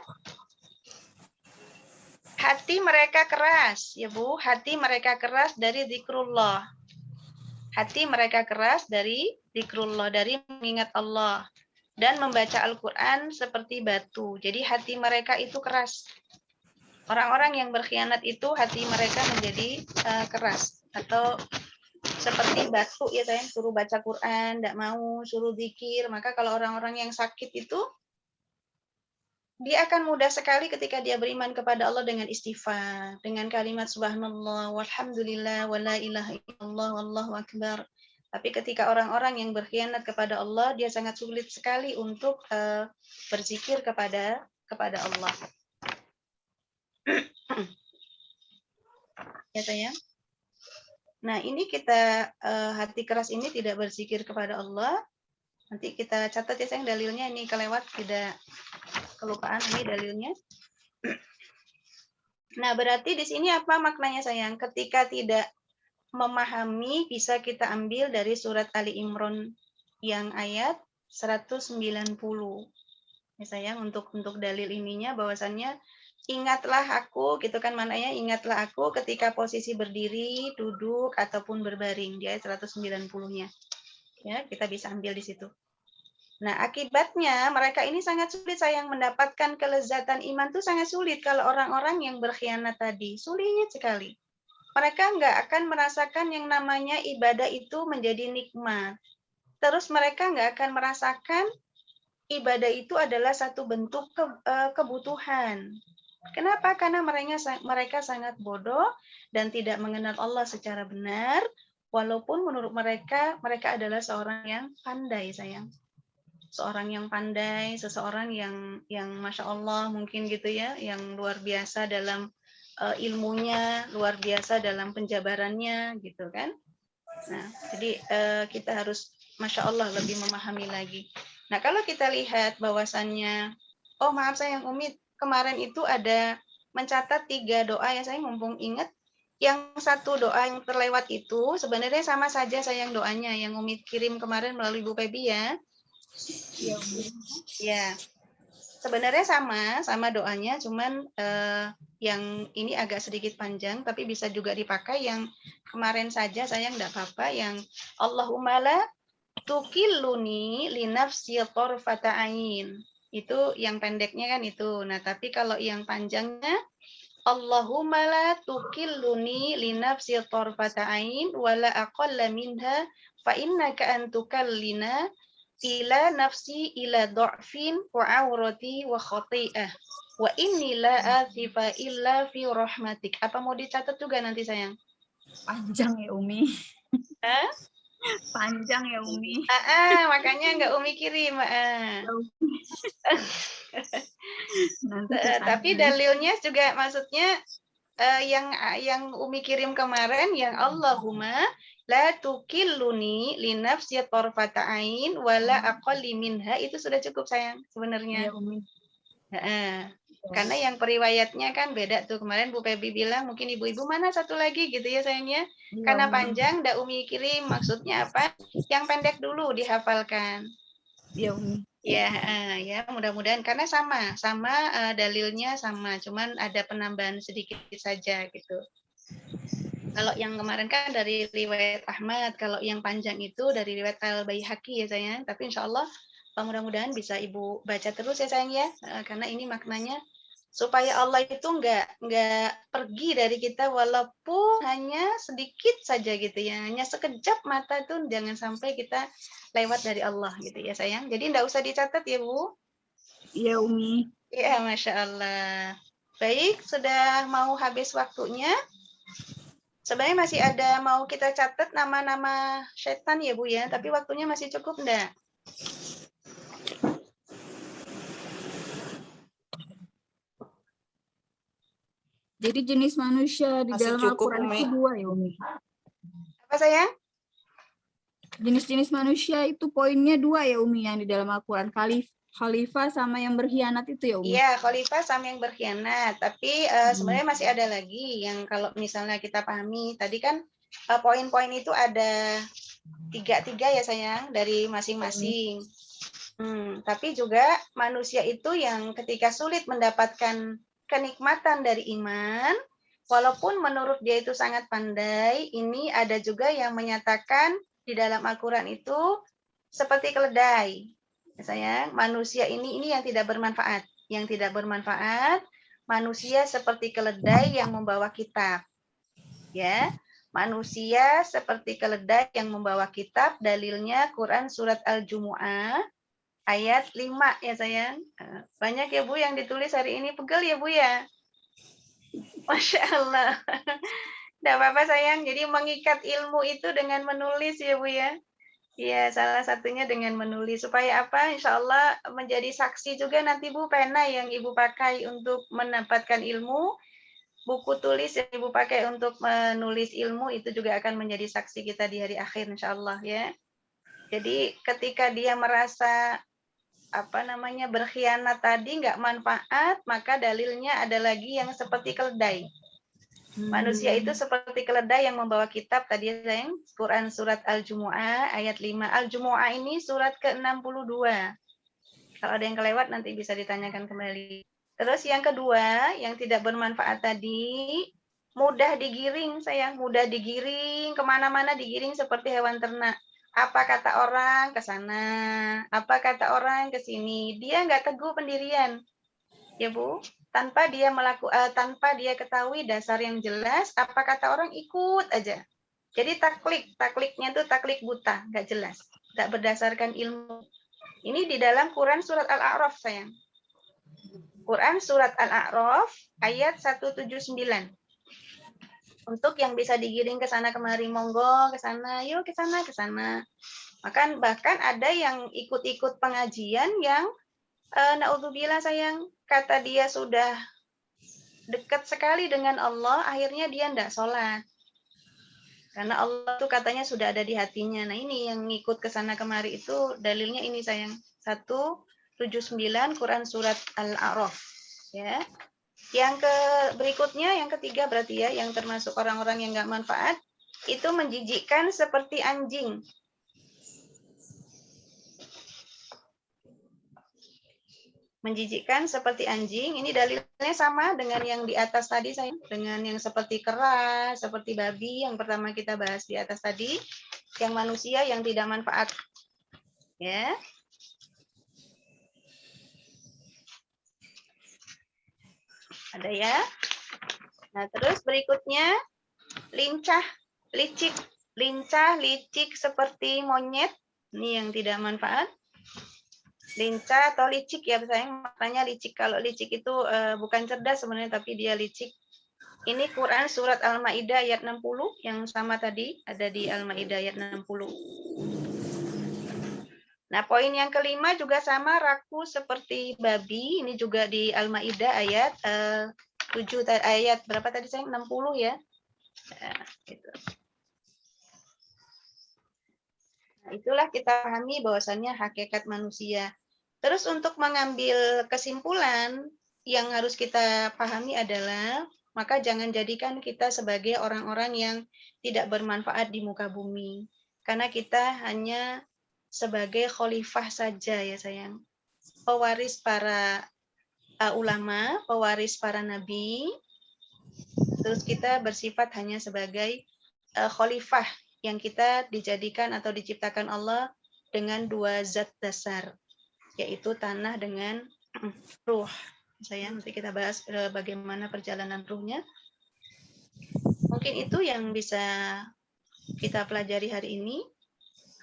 hati mereka keras, ya Bu. Hati mereka keras dari zikrullah. Hati mereka keras dari zikrullah, dari mengingat Allah. Dan membaca Al-Quran seperti batu. Jadi hati mereka itu keras. Orang-orang yang berkhianat itu hati mereka menjadi keras. Atau seperti batu ya sayang, suruh baca Quran, tidak mau, suruh zikir. Maka kalau orang-orang yang sakit itu, dia akan mudah sekali ketika dia beriman kepada Allah dengan istighfar. Dengan kalimat subhanallah, walhamdulillah, wa la ilaha illallah, wallahu akbar. Tapi ketika orang-orang yang berkhianat kepada Allah, dia sangat sulit sekali untuk berzikir kepada Allah. Ya sayang. Nah ini kita hati keras ini tidak berzikir kepada Allah. Nanti kita catat ya sayang dalilnya, ini kelewat, tidak kelupaan ini dalilnya. Nah berarti di sini apa maknanya sayang? Ketika tidak memahami, bisa kita ambil dari surat Ali Imran yang ayat 190. Ya sayang, untuk dalil ininya bahwasannya ingatlah aku, gitu kan maknanya, ingatlah aku ketika posisi berdiri, duduk, ataupun berbaring. Di ayat 190-nya. Ya, kita bisa ambil di situ. Nah, akibatnya mereka ini sangat sulit sayang mendapatkan kelezatan iman itu sangat sulit kalau orang-orang yang berkhianat tadi. Sulit sekali. Mereka nggak akan merasakan yang namanya ibadah itu menjadi nikmat. Terus mereka nggak akan merasakan ibadah itu adalah satu bentuk kebutuhan. Kenapa? Karena mereka sangat bodoh dan tidak mengenal Allah secara benar, walaupun menurut mereka, mereka adalah seorang yang pandai, sayang. Seorang yang pandai, seseorang yang Masya Allah mungkin gitu ya, yang luar biasa dalam ilmunya, luar biasa dalam penjabarannya, gitu kan. Nah, jadi kita harus Masya Allah lebih memahami lagi. Nah, kalau kita lihat bahwasannya, oh maaf sayang Umi, kemarin itu ada mencatat 3 doa ya saya mumpung ingat. Yang satu doa yang terlewat itu sebenarnya sama saja sayang doanya yang Umi kirim kemarin melalui Bu Pebi ya. Iya, Umi. Ya, sebenarnya sama doanya, cuman yang ini agak sedikit panjang, tapi bisa juga dipakai yang kemarin saja sayang enggak apa-apa, yang Allahumma la tukilluni li nafsi tarfata ain. Itu yang pendeknya kan itu. Nah, tapi kalau yang panjangnya Allahumma la tukilluni li nafsi tarfata ain wala aqalla minha fa innaka antukallina ila nafsi ila dha'fin wa awrati wa khati'ah wa inni la athifa illa fi rahmatik. Apa mau dicatat juga nanti sayang? Panjang ya Umi. Hah? Panjang ya Umi. Makanya nggak Umi kirim. Nanti saya Tapi tanya. dalilnya juga maksudnya yang Umi kirim kemarin yang Allahumma la tukilluni li nafsi tarfata ain wala aqalli minha itu sudah cukup sayang sebenarnya. Iya Umi. Karena yang periwayatnya kan beda tuh. Kemarin Bu Pebi bilang mungkin ibu-ibu mana satu lagi gitu ya sayangnya. Iya, Karena Umi. panjang ndak Umi kirim maksudnya apa? Yang pendek dulu dihafalkan. Iya Umi. Ya, ya mudah-mudahan karena sama dalilnya sama, cuman ada penambahan sedikit saja gitu. Kalau yang kemarin kan dari riwayat Ahmad, kalau yang panjang itu dari riwayat Al-Baihaqi ya sayang. Tapi insya Allah mudah-mudahan bisa ibu baca terus ya sayang ya, karena ini maknanya supaya Allah itu nggak pergi dari kita walaupun hanya sedikit saja gitu ya, hanya sekejap mata itu jangan sampai kita lewat dari Allah gitu ya sayang. Jadi nggak usah dicatat ya Bu. Iya Umi. Ya Masya Allah. Baik, sudah mau habis waktunya. Sebenarnya masih ada mau kita catat nama-nama setan ya Bu ya, tapi waktunya masih cukup enggak? Jadi jenis manusia di Masih dalam cukup, Al-Quran Umi. itu 2 ya Umi. Apa sayang? Jenis-jenis manusia itu poinnya 2 ya Umi yang di dalam Al-Quran. Khalifah sama yang berkhianat itu ya Umi. Iya, khalifah sama yang berkhianat. Tapi sebenarnya masih ada lagi yang kalau misalnya kita pahami tadi kan poin-poin itu ada tiga ya sayang dari masing-masing. Tapi juga manusia itu yang ketika sulit mendapatkan kenikmatan dari iman, walaupun menurut dia itu sangat pandai, ini ada juga yang menyatakan di dalam Al-Quran itu seperti keledai. Ya, sayang, manusia ini yang tidak bermanfaat. Yang tidak bermanfaat, manusia seperti keledai yang membawa kitab. Ya, manusia seperti keledai yang membawa kitab, dalilnya Quran surat Al-Jumu'ah ayat 5 ya sayang. Banyak ya Bu yang ditulis hari ini, pegel ya Bu ya. Masya Allah. Tidak apa-apa sayang, jadi mengikat ilmu itu dengan menulis ya Bu ya. Iya, salah satunya dengan menulis. Supaya apa? Insya Allah menjadi saksi juga nanti Bu, pena yang Ibu pakai untuk mendapatkan ilmu, buku tulis yang Ibu pakai untuk menulis ilmu, itu juga akan menjadi saksi kita di hari akhir insya Allah ya. Jadi ketika dia merasa berkhianat tadi nggak manfaat, maka dalilnya ada lagi yang seperti keledai. Manusia itu seperti keledai yang membawa kitab tadi sayang, Quran surat Al-Jumu'ah ayat 5. Al-Jumu'ah ini surat ke-62. Kalau ada yang kelewat nanti bisa ditanyakan kembali. Terus yang kedua, yang tidak bermanfaat tadi, mudah digiring, sayang. Mudah digiring, kemana-mana digiring seperti hewan ternak. Apa kata orang ke sana, apa kata orang ke sini. Dia nggak teguh pendirian, ya Bu. Tanpa tanpa dia ketahui dasar yang jelas, apa kata orang ikut aja. Jadi takliknya itu taklik buta, nggak jelas, nggak berdasarkan ilmu. Ini di dalam Quran surat Al-A'raf, sayang. Quran surat Al-A'raf ayat 179. Untuk yang bisa digiring ke sana kemari, monggo ke sana, yuk ke sana ke sana. Bahkan ada yang ikut-ikut pengajian yang naudzubillah, sayang, kata dia sudah dekat sekali dengan Allah, akhirnya dia enggak sholat. Karena Allah tuh katanya sudah ada di hatinya. Nah, ini yang ngikut ke sana kemari itu dalilnya ini, sayang. 179 Quran surat Al-A'raf, ya. Yang berikutnya, yang ketiga berarti ya, yang termasuk orang-orang yang nggak manfaat, itu menjijikkan seperti anjing. Menjijikkan seperti anjing, ini dalilnya sama dengan yang di atas tadi, sayang. Dengan yang seperti kera, seperti babi, yang pertama kita bahas di atas tadi, yang manusia yang tidak manfaat. Ya. Ada ya? Nah, terus berikutnya lincah, licik. Lincah, licik seperti monyet. Ini yang tidak manfaat. Lincah atau licik ya, sayang, makanya licik. Kalau licik itu bukan cerdas sebenarnya, tapi dia licik. Ini Quran surat Al-Maidah ayat 60, yang sama tadi, ada di Al-Maidah ayat 60. Nah, poin yang kelima juga sama, raku seperti babi. Ini juga di Al-Maidah ayat 7, ayat berapa tadi, sayang? 60 ya. Nah, gitu. Nah, itulah kita pahami bahwasannya hakikat manusia. Terus untuk mengambil kesimpulan yang harus kita pahami adalah, maka jangan jadikan kita sebagai orang-orang yang tidak bermanfaat di muka bumi. Karena kita hanya sebagai khalifah saja ya, sayang. Pewaris para ulama, pewaris para nabi. Terus kita bersifat hanya sebagai khalifah yang kita dijadikan atau diciptakan Allah dengan dua zat dasar, yaitu tanah dengan ruh. Sayang, nanti kita bahas bagaimana perjalanan ruhnya. Mungkin itu yang bisa kita pelajari hari ini.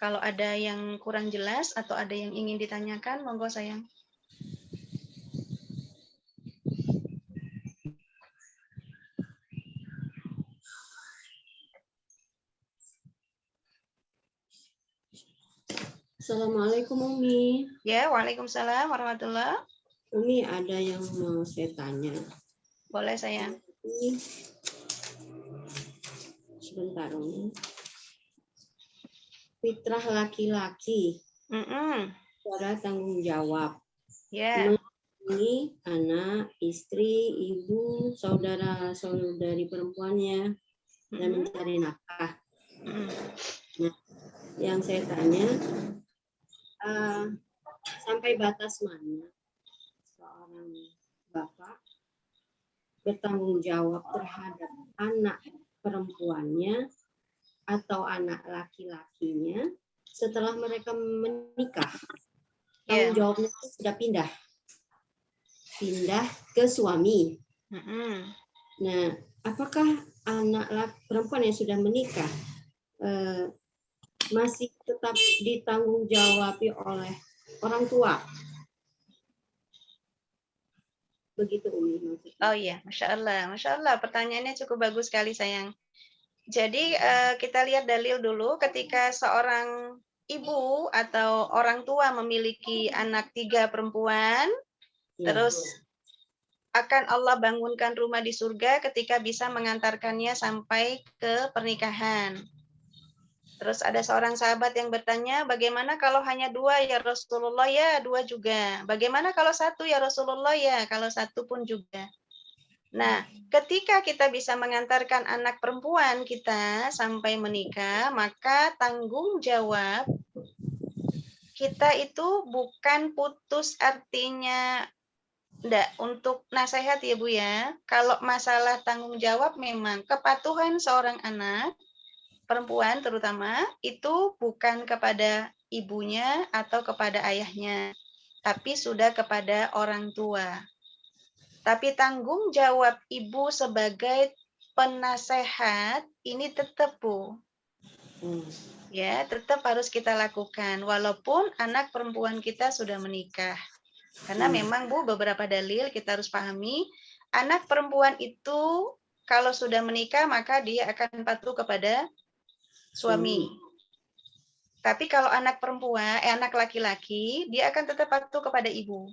Kalau ada yang kurang jelas atau ada yang ingin ditanyakan, monggo, sayang. Assalamualaikum Umi. Ya, waalaikumsalam warahmatullah. Umi, ada yang mau saya tanya. Boleh, sayang. Sebentar Umi. Fitrah laki-laki, cara tanggung jawab. Ya. Ini anak, istri, ibu, saudara-saudari perempuannya, dan mencari nafkah. Nah, yang saya tanya, sampai batas mana seorang bapak bertanggung jawab terhadap anak perempuannya atau anak laki-lakinya setelah mereka menikah? Tanggung jawabnya sudah pindah ke suami. Nah, apakah anak perempuan yang sudah menikah masih tetap ditanggung jawabi oleh orang tua? Begitu Umi maksudnya. Oh iya, Masya Allah, pertanyaannya cukup bagus sekali, sayang. Jadi kita lihat dalil dulu, ketika seorang ibu atau orang tua memiliki anak 3 perempuan, terus akan Allah bangunkan rumah di surga ketika bisa mengantarkannya sampai ke pernikahan. Terus ada seorang sahabat yang bertanya, bagaimana kalau hanya 2 ya Rasulullah? Ya, 2 juga. Bagaimana kalau 1 ya Rasulullah? Ya, kalau 1 pun juga. Nah, ketika kita bisa mengantarkan anak perempuan kita sampai menikah, maka tanggung jawab kita itu bukan putus artinya Enggak, untuk nasihat ya Bu ya, kalau masalah tanggung jawab memang kepatuhan seorang anak, perempuan terutama, itu bukan kepada ibunya atau kepada ayahnya, tapi sudah kepada orang tua. Tapi tanggung jawab ibu sebagai penasehat ini tetap Bu. Ya, tetap harus kita lakukan walaupun anak perempuan kita sudah menikah. Karena memang Bu, beberapa dalil kita harus pahami, anak perempuan itu kalau sudah menikah maka dia akan patuh kepada suami. Tapi kalau anak perempuan, anak laki-laki, dia akan tetap patuh kepada ibu.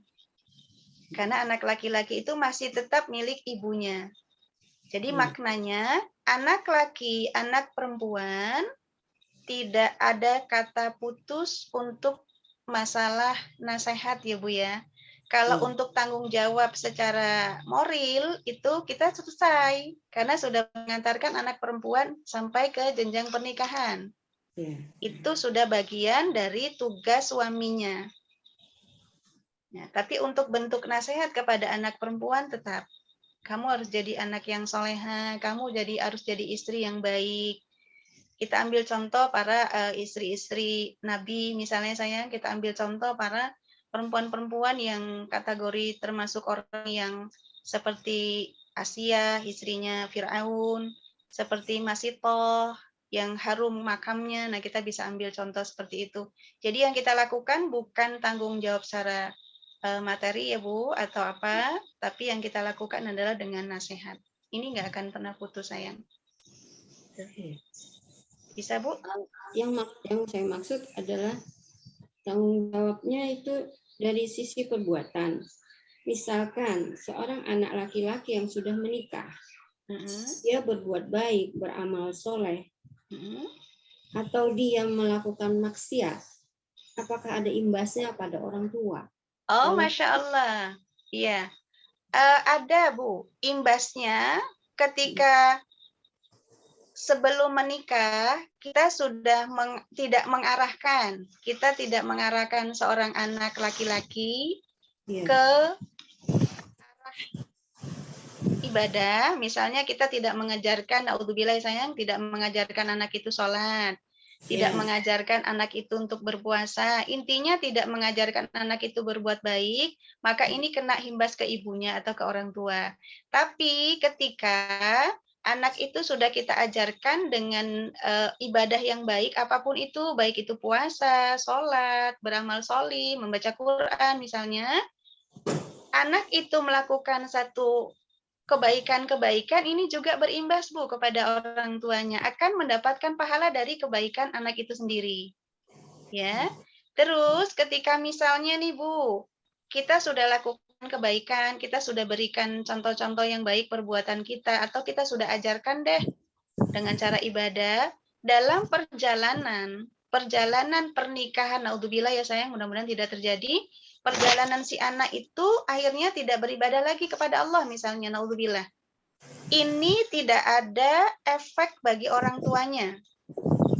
Karena anak laki-laki itu masih tetap milik ibunya. Jadi maknanya anak laki, anak perempuan tidak ada kata putus untuk masalah nasihat ya Bu ya. Kalau untuk tanggung jawab secara moral itu kita selesai karena sudah mengantarkan anak perempuan sampai ke jenjang pernikahan. Itu sudah bagian dari tugas suaminya. Nah, tapi untuk bentuk nasihat kepada anak perempuan tetap kamu harus jadi anak yang soleha, kamu harus jadi istri yang baik. Kita ambil contoh para istri-istri Nabi, misalnya sayang, kita ambil contoh para perempuan-perempuan yang kategori termasuk orang yang seperti Asia, istrinya Fir'aun, seperti Masitoh, yang harum makamnya. Nah, kita bisa ambil contoh seperti itu. Jadi yang kita lakukan bukan tanggung jawab secara materi ya Bu, atau apa, tapi yang kita lakukan adalah dengan nasihat. Ini nggak akan pernah putus sayang. Bisa Bu? Yang saya maksud adalah tanggung jawabnya itu dari sisi perbuatan. Misalkan seorang anak laki-laki yang sudah menikah, dia berbuat baik, beramal soleh, atau dia melakukan maksiat, apakah ada imbasnya pada orang tua? Oh, Masya Allah. Iya. Ada Bu, imbasnya ketika sebelum menikah, kita sudah tidak mengarahkan seorang anak laki-laki ke arah ibadah. Misalnya kita tidak mengajarkan, naudzubillah sayang, tidak mengajarkan anak itu sholat, tidak mengajarkan anak itu untuk berpuasa. Intinya tidak mengajarkan anak itu berbuat baik, maka ini kena imbas ke ibunya atau ke orang tua. Tapi ketika anak itu sudah kita ajarkan dengan ibadah yang baik, apapun itu, baik itu puasa, sholat, beramal sholih, membaca Quran misalnya, anak itu melakukan satu kebaikan-kebaikan ini juga berimbas Bu kepada orang tuanya, akan mendapatkan pahala dari kebaikan anak itu sendiri. Ya. Terus ketika misalnya nih Bu, kita sudah lakukan kebaikan, kita sudah berikan contoh-contoh yang baik perbuatan kita, atau kita sudah ajarkan deh dengan cara ibadah, dalam perjalanan pernikahan, naudzubillah ya sayang, mudah-mudahan tidak terjadi, perjalanan si anak itu akhirnya tidak beribadah lagi kepada Allah misalnya, naudzubillah. Ini tidak ada efek bagi orang tuanya.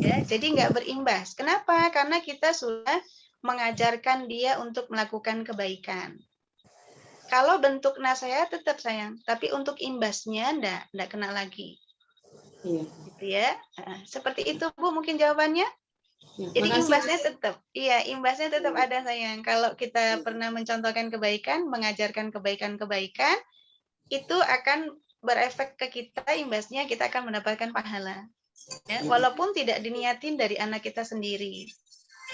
Ya, jadi nggak berimbas. Kenapa? Karena kita sudah mengajarkan dia untuk melakukan kebaikan. Kalau bentuk nasihat tetap sayang, tapi untuk imbasnya enggak kena lagi. Gitu ya. Seperti itu Bu mungkin jawabannya. Jadi imbasnya tetap. Iya, imbasnya tetap ada sayang. Kalau kita pernah mencontohkan kebaikan, mengajarkan kebaikan-kebaikan, itu akan berefek ke kita, imbasnya kita akan mendapatkan pahala. Ya, walaupun tidak diniatin dari anak kita sendiri.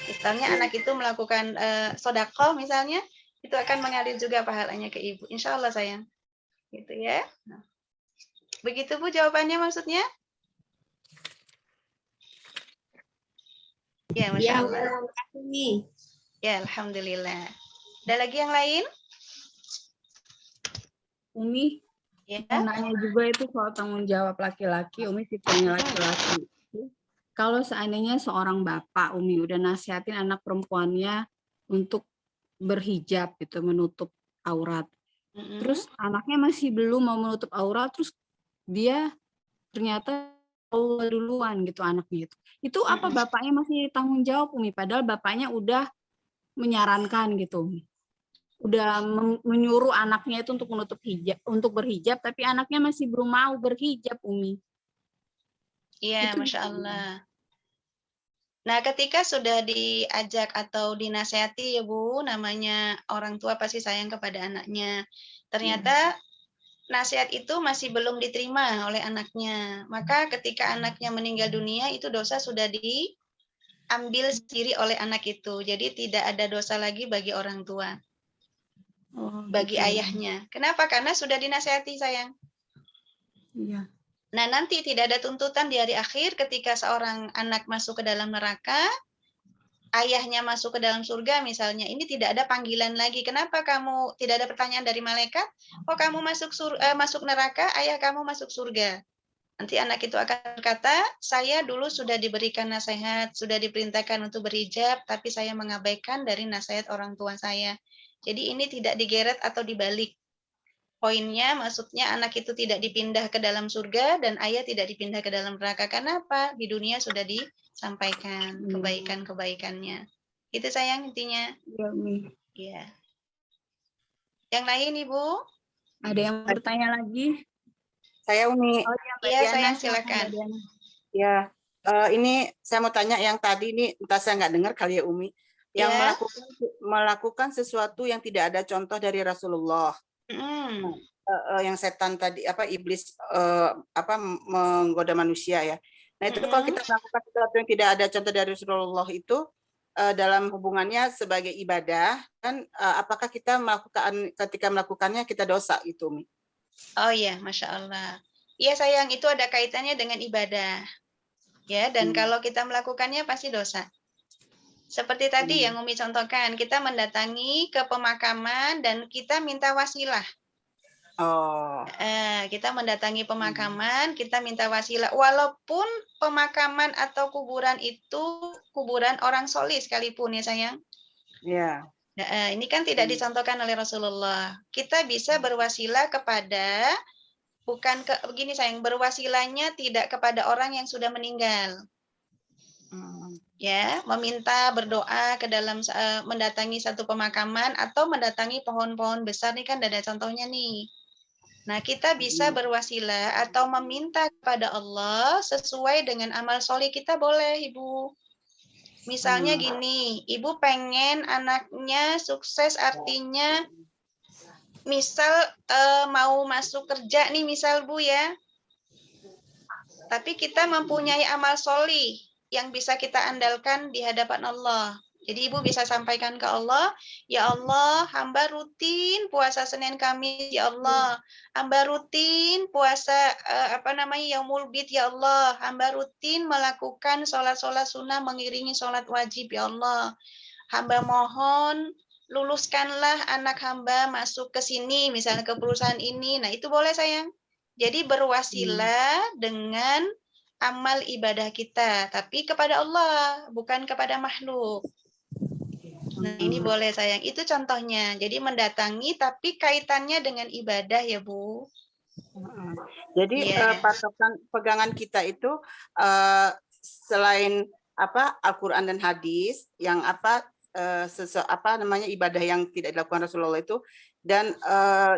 Misalnya anak itu melakukan sodakoh misalnya, itu akan mengalir juga pahalanya ke ibu. Insya Allah sayang. Gitu ya. Nah. Begitu Bu jawabannya maksudnya? Ya, Masya Allah. Ya, Alhamdulillah. Ada lagi yang lain? Umi, Ya. nanya juga itu soal tanggung jawab laki-laki, Umi tipenya laki-laki. Kalau seandainya seorang bapak, Umi, udah nasihatin anak perempuannya untuk berhijab, gitu, menutup aurat. Terus anaknya masih belum mau menutup aurat, terus dia ternyata Allah duluan gitu anaknya itu. Itu apa bapaknya masih tanggung jawab, Umi? Padahal bapaknya udah menyarankan gitu, Umi. udah menyuruh anaknya itu untuk menutup hijab, untuk berhijab, tapi anaknya masih belum mau berhijab, Umi. Iya, Itu Masya gimana? Allah. Nah, ketika sudah diajak atau dinasehati ya Bu, namanya orang tua pasti sayang kepada anaknya. Ternyata nasihat itu masih belum diterima oleh anaknya. Maka ketika anaknya meninggal dunia, itu dosa sudah diambil sendiri oleh anak itu. Jadi tidak ada dosa lagi bagi orang tua, Oh, bagi gitu ya. ayahnya. Kenapa? Karena sudah dinasehati sayang. Iya. Nah, nanti tidak ada tuntutan di hari akhir ketika seorang anak masuk ke dalam neraka, ayahnya masuk ke dalam surga misalnya, ini tidak ada panggilan lagi. Kenapa kamu tidak ada pertanyaan dari malaikat? Oh, kamu masuk neraka, ayah kamu masuk surga. Nanti anak itu akan berkata, saya dulu sudah diberikan nasihat, sudah diperintahkan untuk berhijab, tapi saya mengabaikan dari nasihat orang tua saya. Jadi ini tidak digeret atau dibalik. Poinnya maksudnya anak itu tidak dipindah ke dalam surga dan ayah tidak dipindah ke dalam neraka. Karena apa? Di dunia sudah disampaikan kebaikan-kebaikannya. Itu sayang intinya. Iya, Umi. Iya. Yang lain Ibu? Ada yang bertanya lagi? Saya Umi. Oh, ya, Mbak Iya Diana, sayang, silakan, silakan. Mbak Diana. Ya, ini saya mau tanya yang tadi ini, entah saya nggak dengar kali ya Umi, yang Ya. melakukan sesuatu yang tidak ada contoh dari Rasulullah, Mm. yang setan tadi apa iblis menggoda manusia ya. Nah itu kalau kita melakukan sesuatu yang tidak ada contoh dari Rasulullah itu dalam hubungannya sebagai ibadah kan, apakah kita ketika melakukannya kita dosa itu Umi? Oh iya, Masya Allah. Iya sayang, itu ada kaitannya dengan ibadah. Ya, dan kalau kita melakukannya pasti dosa. Seperti tadi yang Umi contohkan, kita mendatangi ke pemakaman dan kita minta wasilah. Oh. Kita mendatangi pemakaman, kita minta wasilah. Walaupun pemakaman atau kuburan itu kuburan orang soleh sekalipun ya sayang. Ya. Ini kan tidak dicontohkan oleh Rasulullah. Kita bisa berwasilah kepada begini sayang, berwasilahnya tidak kepada orang yang sudah meninggal. Ya, meminta berdoa ke dalam mendatangi satu pemakaman atau mendatangi pohon-pohon besar nih kan ada contohnya nih. Nah, kita bisa berwasilah atau meminta kepada Allah sesuai dengan amal soleh kita boleh, Ibu. Misalnya gini, Ibu pengen anaknya sukses artinya misal mau masuk kerja nih misal Bu ya. Tapi kita mempunyai amal soleh yang bisa kita andalkan di hadapan Allah. Jadi Ibu bisa sampaikan ke Allah, ya Allah, hamba rutin puasa Senin Kamis, ya Allah. Hamba rutin puasa Yaumul Bid, ya Allah. Hamba rutin melakukan sholat-sholat sunnah mengiringi sholat wajib, ya Allah. Hamba mohon luluskanlah anak hamba masuk ke sini, misalnya ke perusahaan ini. Nah, itu boleh sayang. Jadi berwasilah dengan amal ibadah kita, tapi kepada Allah, bukan kepada makhluk. Nah, ini boleh sayang. Itu contohnya. Jadi mendatangi tapi kaitannya dengan ibadah ya, Bu. Jadi patokan pegangan kita itu selain Al-Qur'an dan hadis yang ibadah yang tidak dilakukan Rasulullah itu dan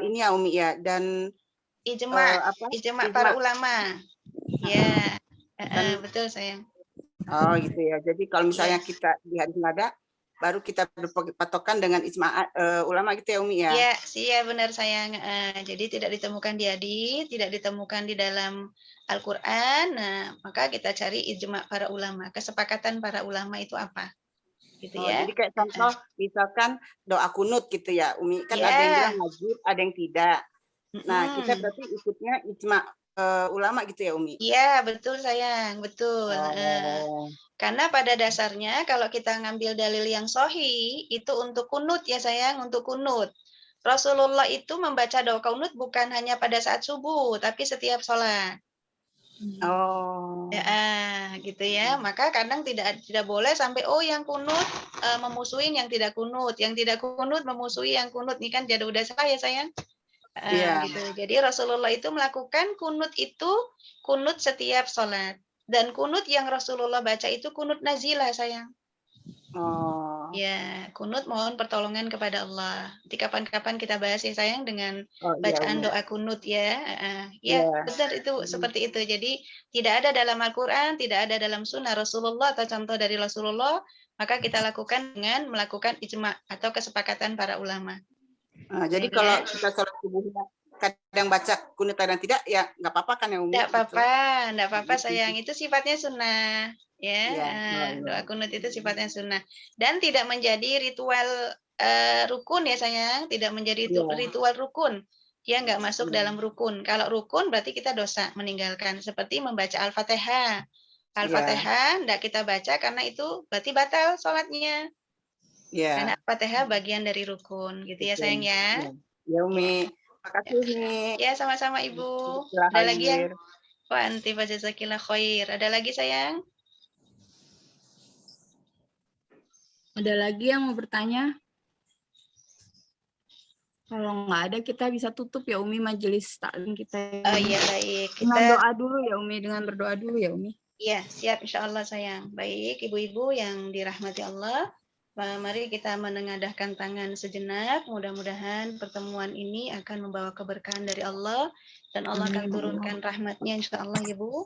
ini ya Umi ya dan ijma para ulama. Ya. Betul sayang. Oh gitu ya. Jadi kalau misalnya kita di hadis ada baru kita berpatokan dengan ijma ulama gitu ya Umi ya. Iya benar sayang. Jadi tidak ditemukan di hadis, tidak ditemukan di dalam Al-Qur'an. Nah, maka kita cari ijma para ulama. Kesepakatan para ulama itu apa? Gitu ya. Jadi kayak contoh misalkan doa kunut gitu ya Umi, kan ada yang bilang wajib, ada yang tidak. Nah, kita berarti ikutnya ijma ulama gitu ya Umi. Iya, betul sayang, betul. Karena pada dasarnya kalau kita ngambil dalil yang sahih itu untuk kunut ya sayang, untuk kunut. Rasulullah itu membaca doa kunut bukan hanya pada saat subuh, tapi setiap sholat. Gitu ya. Maka kadang tidak boleh sampai yang kunut memusuhin yang tidak kunut, yang tidak kunut memusuhi yang kunut. Ini kan jadi udah salah ya sayang. Gitu. Jadi Rasulullah itu melakukan kunut setiap sholat. Dan kunut yang Rasulullah baca itu kunut nazilah sayang. Ya, kunut mohon pertolongan kepada Allah. Nanti kapan-kapan kita bahas ya sayang dengan Oh iya, bacaan Umi. doa kunut ya. Ya, Iya. benar itu seperti itu. Jadi tidak ada dalam Al-Qur'an, tidak ada dalam sunnah Rasulullah atau contoh dari Rasulullah, maka kita lakukan dengan melakukan ijma atau kesepakatan para ulama. Nah, jadi Ya. kalau kita sholat subuhnya kadang baca kunut kadang tidak, ya nggak apa-apa kan ya Umi? Tidak Gitu. apa-apa sayang. Itu sifatnya sunnah. Ya, Iya. doa kunut itu sifatnya sunnah dan tidak menjadi ritual rukun ya sayang, tidak menjadi Iya. ritual rukun. Dia nggak masuk Iya. dalam rukun. Kalau rukun berarti kita dosa meninggalkan, seperti membaca Al-Fatihah. Al-Fatihah tidak kita baca karena itu berarti batal sholatnya. Iya. Karena Al-Fatihah bagian dari rukun, gitu ya sayang ya. Ya Umi. Makasih Umi. Ya sama-sama Ibu. Silahkan, Ada lagi yang Mir. wa anti fajazakillah khair. Ada lagi sayang? Ada lagi yang mau bertanya? Kalau nggak ada, kita bisa tutup ya Umi majelis taklim kita. Oh iya baik. Dengan Kita doa dulu ya Umi, dengan berdoa dulu ya Umi. ya siap insya Allah sayang. Baik ibu-ibu yang dirahmati Allah. Mari kita menengadahkan tangan sejenak. Mudah-mudahan pertemuan ini akan membawa keberkahan dari Allah dan Allah akan Amin. turunkan rahmatnya insya Allah ya Bu.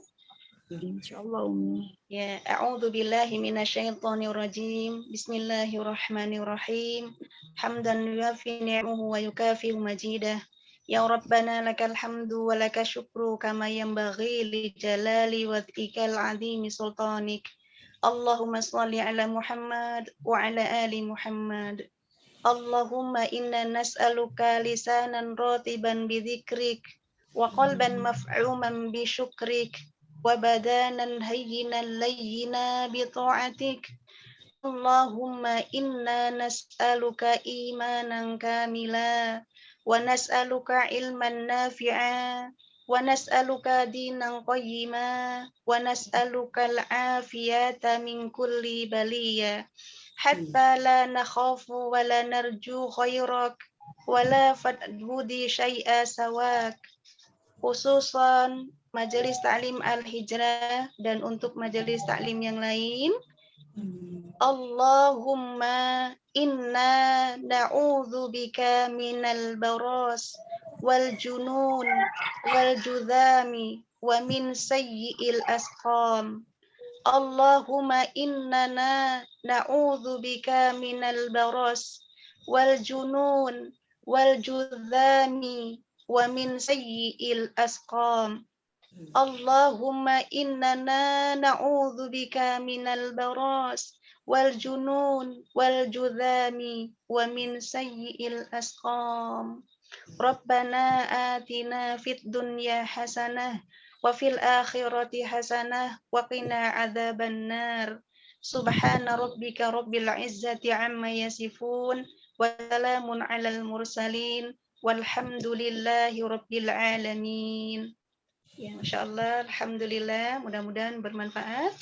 Insyaallah Umi. Ya, a'udzu billahi minasyaitonir rajim. Bismillahirrahmanirrahim. Hamdan yuwafi ni'amahu wa yukafi majidah. Ya Rabbana lakal hamdu wa lakal syukru kama yanbaghi li jalali wajhikal azimi sultanik. Allahumma shalli ala Muhammad wa ala ali Muhammad. Allahumma inna nas'aluka lisanan ratiban bi dzikrik wa qalban maf'uman bi syukrik wa badanan hayyinan layyina bi ta'atik. Allahumma inna nas'aluka imanan kamila wa nas'aluka ilman nafi'a wa nas'aluka dinan qayyima wa nas'aluka al-afiyata min kulli baliyah hatta la nakhafu wa la narju khairak wa la fadhudi syai'a sawak. Khususan Majelis Taklim Al-Hijrah dan untuk majelis taklim yang lain. Allahumma inna na'udzubika minal baras wal junun wal judhami wa min sayyi'il asqam. Allahumma innana na'udzubika minal baras wal junun wal judhami wa min sayyi'il asqam. Allahumma innana na'udzubika minal baras wal junun wal judhami wa min sayyi'il asqam. Rabbana atina fid dunya hasanah wa fil akhirati hasanah wa qina adzabannar. Subhana rabbika rabbil izzati amma yasifun wa salamun alal mursalin walhamdulillahi rabbil alamin. Ya, Masya Allah, Alhamdulillah, mudah-mudahan bermanfaat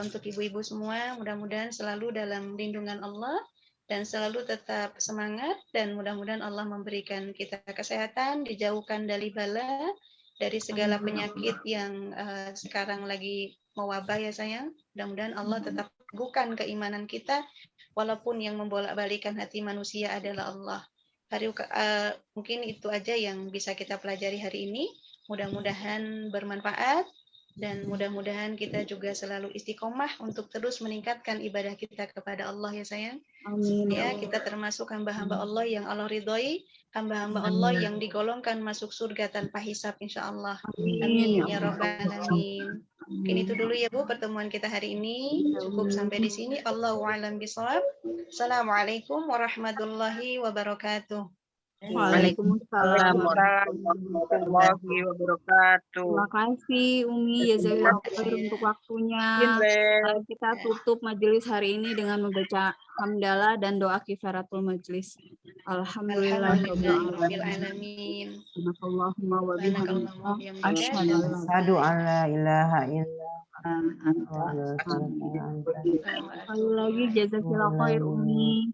untuk ibu-ibu semua, mudah-mudahan selalu dalam lindungan Allah dan selalu tetap semangat dan mudah-mudahan Allah memberikan kita kesehatan, dijauhkan dari bala, dari segala penyakit yang sekarang lagi mewabah ya sayang. Mudah-mudahan Allah tetap teguhkan keimanan kita, walaupun yang membolak-balikan hati manusia adalah Allah. Mungkin itu aja yang bisa kita pelajari hari ini. Mudah-mudahan bermanfaat dan mudah-mudahan kita juga selalu istiqomah untuk terus meningkatkan ibadah kita kepada Allah ya sayang. Amin. Ya, kita termasuk hamba-hamba Allah yang Allah ridhoi, hamba-hamba Allah yang digolongkan masuk surga tanpa hisab insyaallah. Amin ya rabbal alamin. Mungkin itu dulu ya Bu pertemuan kita hari ini. Cukup sampai di sini. Allahu a'lam bishawab. Assalamualaikum warahmatullahi wabarakatuh. Waalaikumsalam warahmatullahi wabarakatuh. Terima kasih Umi jazakallahu khair untuk waktunya. Kita tutup majelis hari ini dengan membaca hamdalah dan doa kifaratul majelis. Alhamdulillahirabbil alamin. Allahumma wa bihamdika Asyhadu an la ilaha illa Sekali lagi jazakallahu khair Umi.